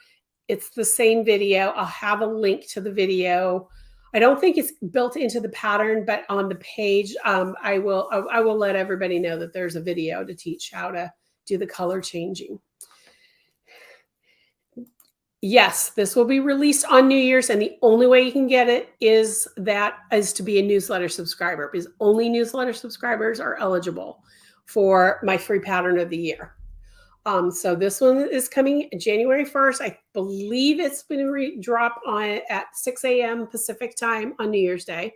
It's the same video. I'll have a link to the video. I don't think it's built into the pattern, but on the page, I will let everybody know that there's a video to teach how to do the color changing. Yes, this will be released on New Year's, and the only way you can get it is to be a newsletter subscriber, because only newsletter subscribers are eligible for my free pattern of the year. So this one is coming January 1st. I believe it's going to drop on at 6 a.m. Pacific time on New Year's Day.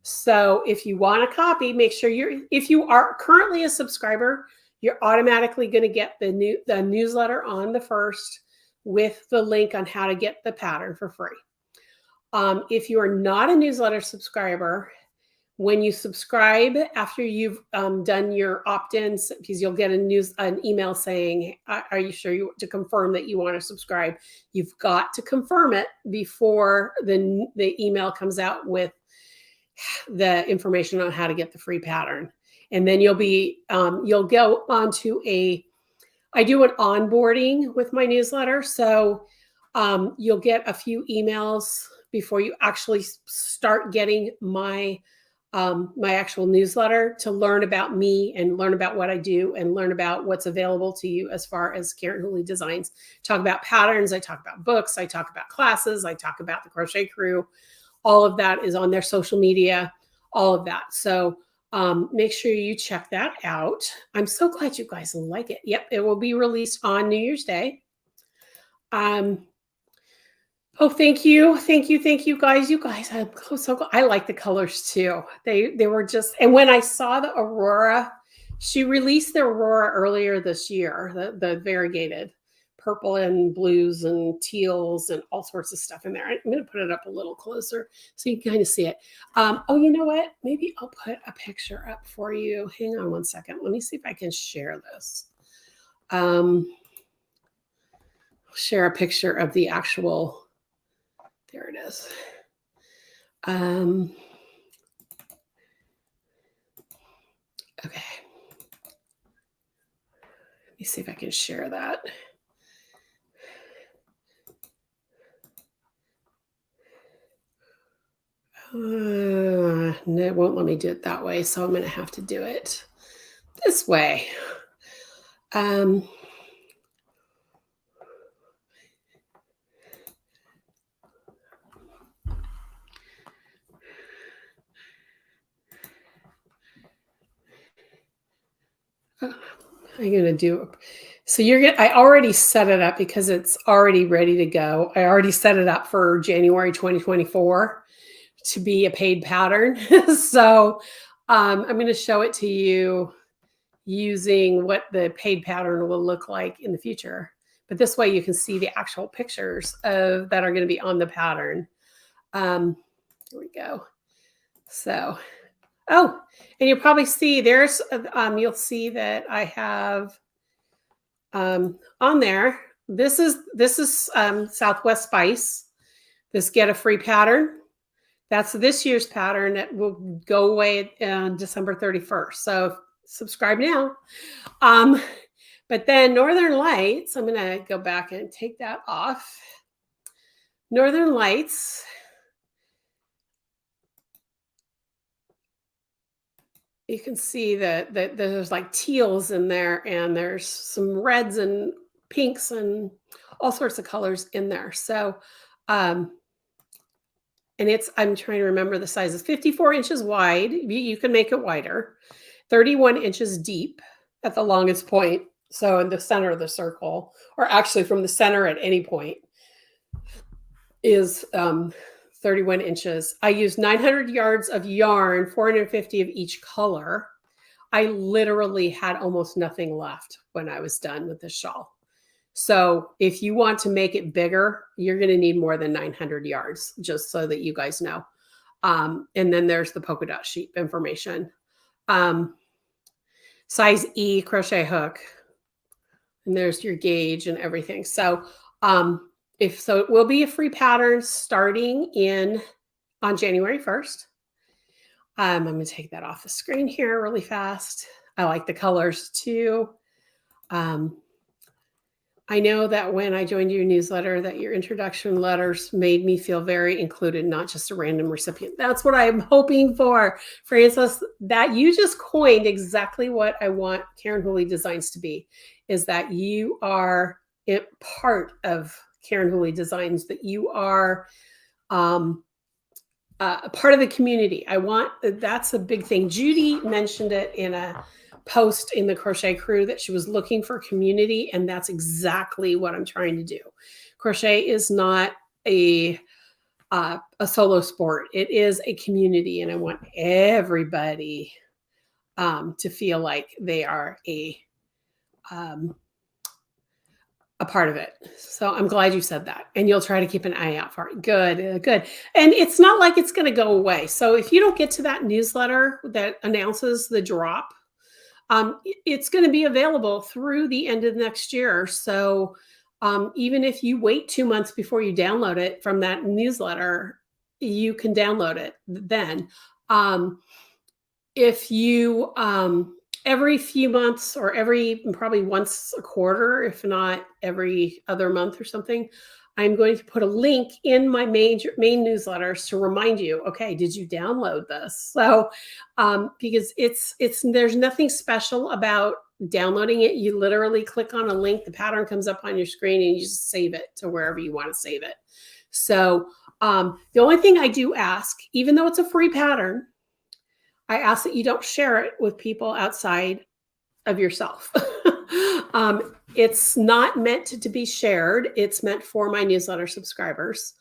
So if you want a copy, make sure if you are currently a subscriber, you're automatically going to get the newsletter on the 1st with the link on how to get the pattern for free. If you are not a newsletter subscriber, when you subscribe after you've done your opt-ins, because you'll get an email saying, are you sure to confirm that you want to subscribe? You've got to confirm it before the email comes out with the information on how to get the free pattern. And then you'll go onto I do an onboarding with my newsletter. So you'll get a few emails before you actually start getting my actual newsletter to learn about me and learn about what I do and learn about what's available to you as far as Karen Whooley Designs. Talk about patterns. I talk about books. I talk about classes. I talk about the Crochet Crew. All of that is on their social media, all of that. So make sure you check that out. I'm so glad you guys like it. Yep, it will be released on New Year's Day. Oh, thank you guys. You guys, I'm so glad. I like the colors too. They were just, and when I saw the Aurora, she released the Aurora earlier this year, the variegated purple and blues and teals and all sorts of stuff in there. I'm going to put it up a little closer so you can kind of see it. Oh, you know what? Maybe I'll put a picture up for you. Hang on one second. Let me see if I can share this. Share a picture of the actual. There it is. Okay. Let me see if I can share that. No, it won't let me do it that way, so I'm going to have to do it this way. I'm going to do, so I already set it up because it's already ready to go. I already set it up for January 2024. to be a paid pattern. So I'm going to show it to you using what the paid pattern will look like in the future. But this way you can see the actual pictures of that are going to be on the pattern. Here we go. So, oh, and you'll probably see there's, you'll see that I have on there, this is Southwest Spice. This get a free pattern. That's this year's pattern that will go away on December 31st. So subscribe now. But then Northern Lights, I'm going to go back and take that off. Northern Lights. You can see that there's like teals in there, and there's some reds and pinks and all sorts of colors in there. So, and I'm trying to remember the sizes, 54 inches wide. You can make it wider, 31 inches deep at the longest point. So in the center of the circle, or actually from the center at any point, is 31 inches. I used 900 yards of yarn, 450 of each color. I literally had almost nothing left when I was done with the shawl. So if you want to make it bigger, you're going to need more than 900 yards, just so that you guys know. And then there's the polka dot sheep information. Size E crochet hook. And there's your gauge and everything. So it will be a free pattern starting on January 1st. I'm going to take that off the screen here really fast. I like the colors too. I know that when I joined your newsletter, that your introduction letters made me feel very included, not just a random recipient. That's what I'm hoping for, Frances. That you just coined exactly what I want Karen Whooley Designs to be, is that you are part of Karen Whooley Designs, that you are a part of the community. That's a big thing. Judy mentioned it in a post in the Crochet Crew that she was looking for community, and that's exactly what I'm trying to do. Crochet is not a solo sport. It is a community, and I want everybody to feel like they are a part of it. So I'm glad you said that, and you'll try to keep an eye out for it. Good, good. And it's not like it's going to go away. So if you don't get to that newsletter that announces the drop, it's going to be available through the end of next year. So even if you wait 2 months before you download it from that newsletter, you can download it then. If you every few months, or probably once a quarter, if not every other month or something, I'm going to put a link in my main newsletters to remind you, okay, did you download this? So because there's nothing special about downloading it. You literally click on a link, the pattern comes up on your screen, and you just save it to wherever you want to save it. So the only thing I do ask, even though it's a free pattern, I ask that you don't share it with people outside of yourself. It's not meant to be shared. It's meant for my newsletter subscribers.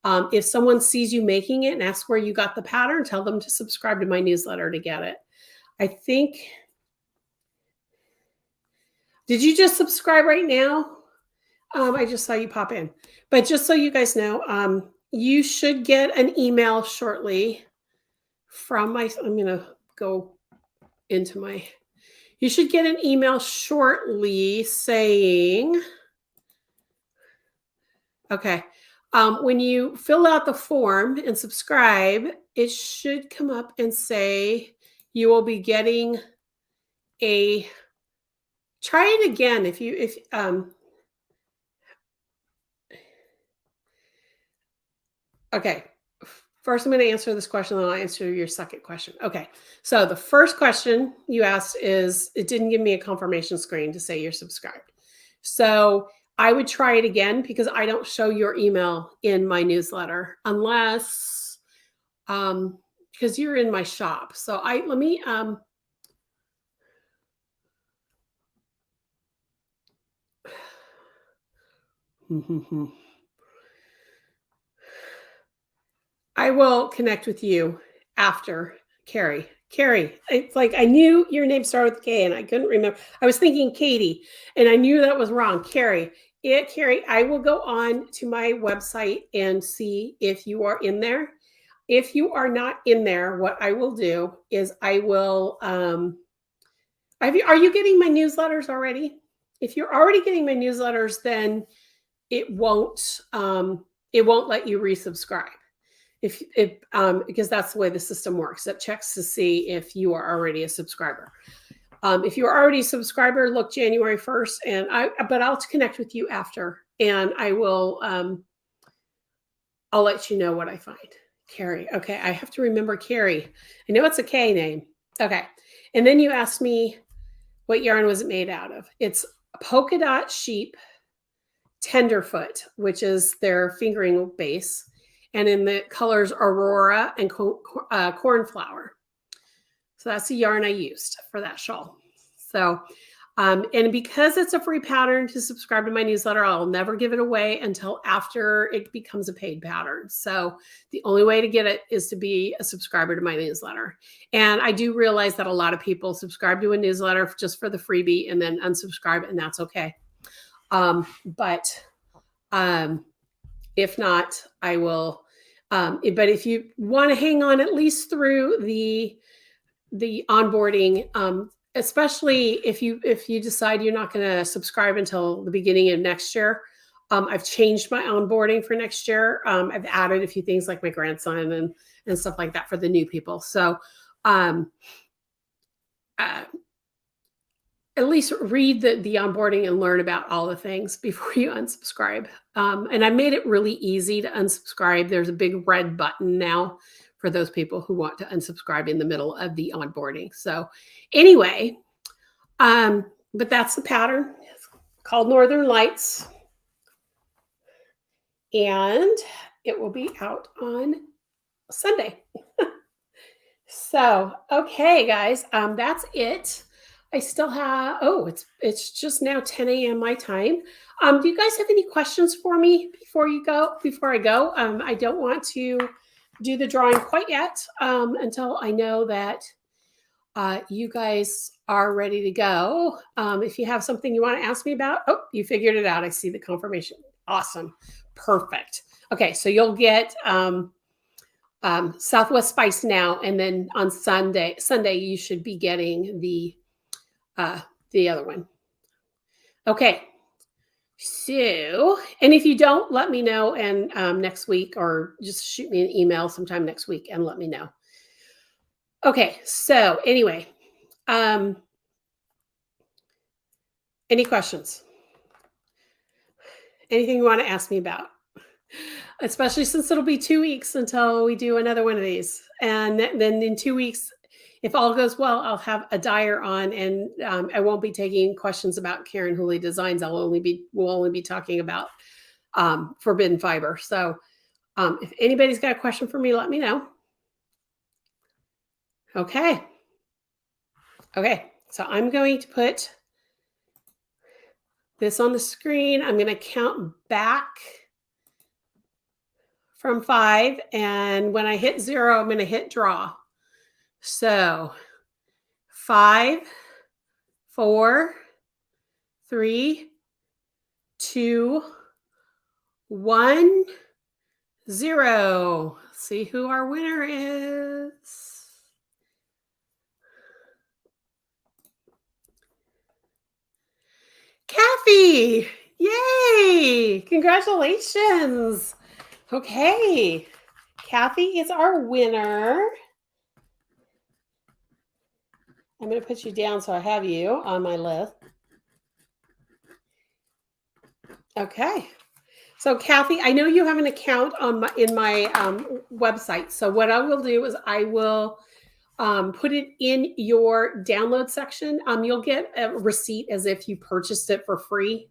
If someone sees you making it and asks where you got the pattern, tell them to subscribe to my newsletter to get it. I think, did you just subscribe right now? I just saw you pop in. But just so you guys know, you should get an email shortly from I'm going to go into you should get an email shortly saying, okay, when you fill out the form and subscribe, it should come up and say you will be getting try it again okay. First, I'm going to answer this question, then I'll answer your second question. Okay. So the first question you asked is, it didn't give me a confirmation screen to say you're subscribed. So I would try it again, because I don't show your email in my newsletter unless, because you're in my shop. So let me, I will connect with you after, Carrie. Carrie, it's like I knew your name started with K and I couldn't remember. I was thinking Katie and I knew that was wrong. Carrie. Carrie, I will go on to my website and see if you are in there. If you are not in there, what I will do is I will are you getting my newsletters already? If you're already getting my newsletters, then it won't let you resubscribe. Because that's the way the system works. It checks to see if you are already a subscriber. If you are already a subscriber, look January 1st, but I'll connect with you after, and I will. I'll let you know what I find. Carrie. Okay, I have to remember Carrie. I know it's a K name. Okay, and then you asked me what yarn was it made out of. It's polka dot sheep tenderfoot, which is their fingering base. And in the colors Aurora and cornflower. So that's the yarn I used for that shawl. So, and because it's a free pattern to subscribe to my newsletter, I'll never give it away until after it becomes a paid pattern. So the only way to get it is to be a subscriber to my newsletter. And I do realize that a lot of people subscribe to a newsletter just for the freebie and then unsubscribe, and that's okay. If not, I will. But if you want to hang on at least through the onboarding, especially if you decide you're not going to subscribe until the beginning of next year, I've changed my onboarding for next year. I've added a few things like my grandson and stuff like that for the new people. So at least read the onboarding and learn about all the things before you unsubscribe. And I made it really easy to unsubscribe. There's a big red button now for those people who want to unsubscribe in the middle of the onboarding. So anyway, but that's the pattern. It's called Northern Lights. And it will be out on Sunday. So, okay, guys, that's it. I still have, it's just now 10 a.m. my time. Do you guys have any questions for me before I go? I don't want to do the drawing quite yet until I know that you guys are ready to go. If you have something you want to ask me about, you figured it out. I see the confirmation. Awesome. Perfect. Okay, so you'll get Southwest Spice now, and then on Sunday you should be getting the other one. Okay. So, and if you don't, let me know and next week, or just shoot me an email sometime next week and let me know. Okay. So anyway, any questions? Anything you want to ask me about? Especially since it'll be 2 weeks until we do another one of these. And then in 2 weeks, if all goes well, I'll have a dyer on, and I won't be taking questions about Karen Whooley designs. We'll only be talking about forbidden fiber. So if anybody's got a question for me, let me know. Okay. Okay. So I'm going to put this on the screen. I'm going to count back from 5. And when I hit 0, I'm going to hit draw. So 5, 4, 3, 2, 1, 0. See who our winner is. Kathy! Yay! Congratulations! Okay. Kathy is our winner. I'm going to put you down so I have you on my list. Okay. So Kathy, I know you have an account in my website. So what I will do is I will put it in your download section. You'll get a receipt as if you purchased it for free.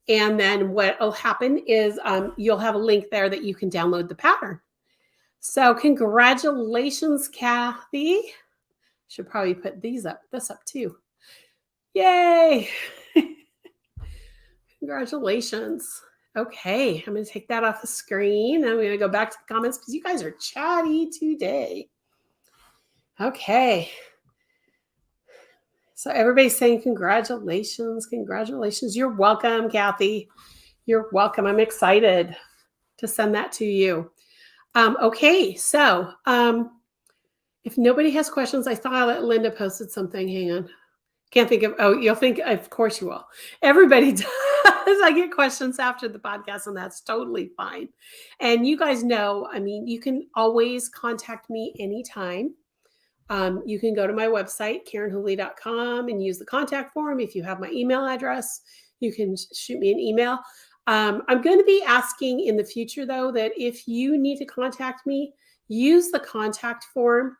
And then what will happen is you'll have a link there that you can download the pattern. So congratulations, Kathy. Should probably put this up too. Yay. Congratulations. Okay, I'm going to take that off the screen. I'm going to go back to the comments because you guys are chatty today. Okay. So everybody's saying congratulations, congratulations. You're welcome, Kathy. You're welcome. I'm excited to send that to you. Okay, so if nobody has questions, I thought Linda posted something. Hang on. Can't think of, oh, you'll think, of course you will. Everybody does. I get questions after the podcast, and that's totally fine. And you guys know, I mean, you can always contact me anytime. You can go to my website, KarenWhooley.com, and use the contact form. If you have my email address, you can shoot me an email. I'm going to be asking in the future, though, that if you need to contact me, use the contact form.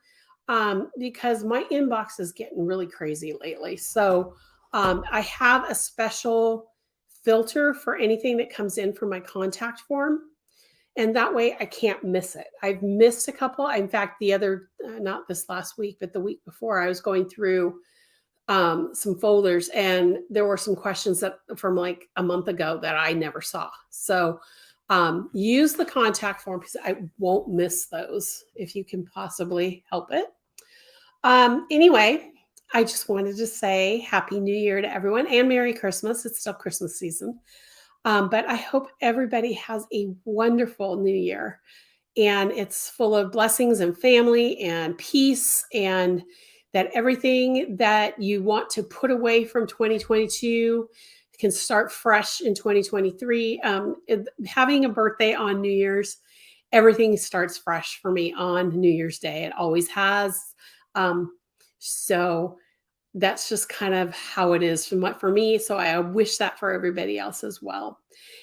Because my inbox is getting really crazy lately. So I have a special filter for anything that comes in from my contact form. And that way I can't miss it. I've missed a couple. In fact, the other, not this last week, but the week before, I was going through some folders and there were some questions that from like a month ago that I never saw. So use the contact form because I won't miss those if you can possibly help it. Anyway, I just wanted to say Happy New Year to everyone and Merry Christmas. It's still Christmas season. But I hope everybody has a wonderful new year and it's full of blessings and family and peace, and that everything that you want to put away from 2022 can start fresh in 2023. Having a birthday on New Year's, everything starts fresh for me on New Year's Day. It always has. So that's just kind of how it is for me. So I wish that for everybody else as well.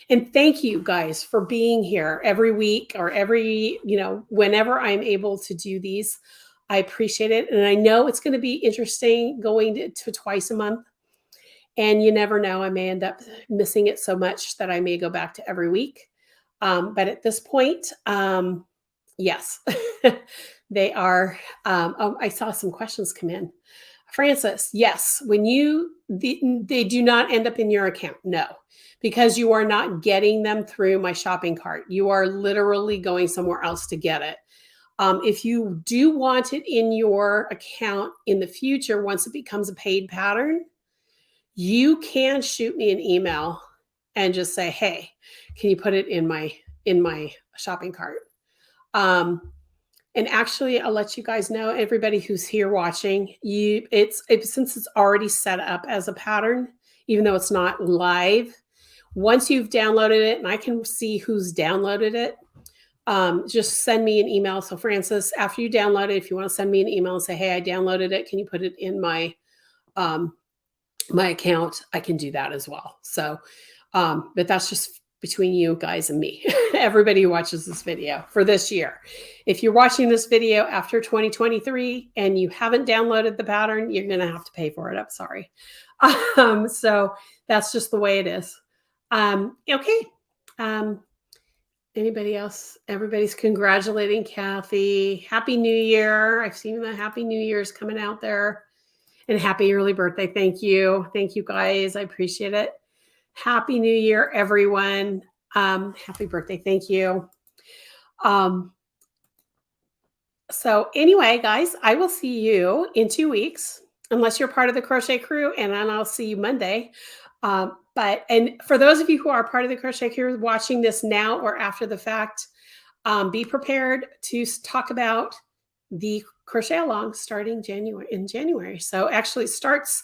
And thank you guys for being here every week or whenever I'm able to do these. I appreciate it. And I know it's going to be interesting going to twice a month. And you never know, I may end up missing it so much that I may go back to every week. But at this point, yes, they are. I saw some questions come in. Francis, yes, when they do not end up in your account. No, because you are not getting them through my shopping cart. You are literally going somewhere else to get it. If you do want it in your account in the future, once it becomes a paid pattern, you can shoot me an email and just say, hey, can you put it in my shopping cart? And actually, I'll let you guys know, everybody who's here watching, since it's already set up as a pattern, even though it's not live, once you've downloaded it and I can see who's downloaded it, just send me an email. So Francis, after you download it, if you want to send me an email and say, hey, I downloaded it, can you put it in my account? I can do that as well. So, but that's just between you guys and me, everybody who watches this video for this year. If you're watching this video after 2023 and you haven't downloaded the pattern, you're going to have to pay for it. I'm sorry. So that's just the way it is. Okay. Anybody else? Everybody's congratulating Kathy. Happy New Year. I've seen the Happy New Year's coming out there. And happy early birthday. Thank you. Thank you guys. I appreciate it. Happy New Year, everyone. Happy birthday. Thank you. So anyway, guys, I will see you in 2 weeks, unless you're part of the Crochet Crew, and then I'll see you Monday. And for those of you who are part of the Crochet Crew watching this now or after the fact, be prepared to talk about the crochet along starting in January. So actually it starts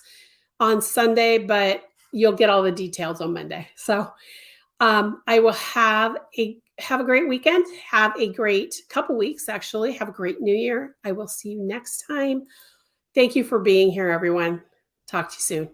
on Sunday, but you'll get all the details on Monday. So I will have a great weekend. Have a great couple weeks, actually. Have a great new year. I will see you next time. Thank you for being here, everyone. Talk to you soon.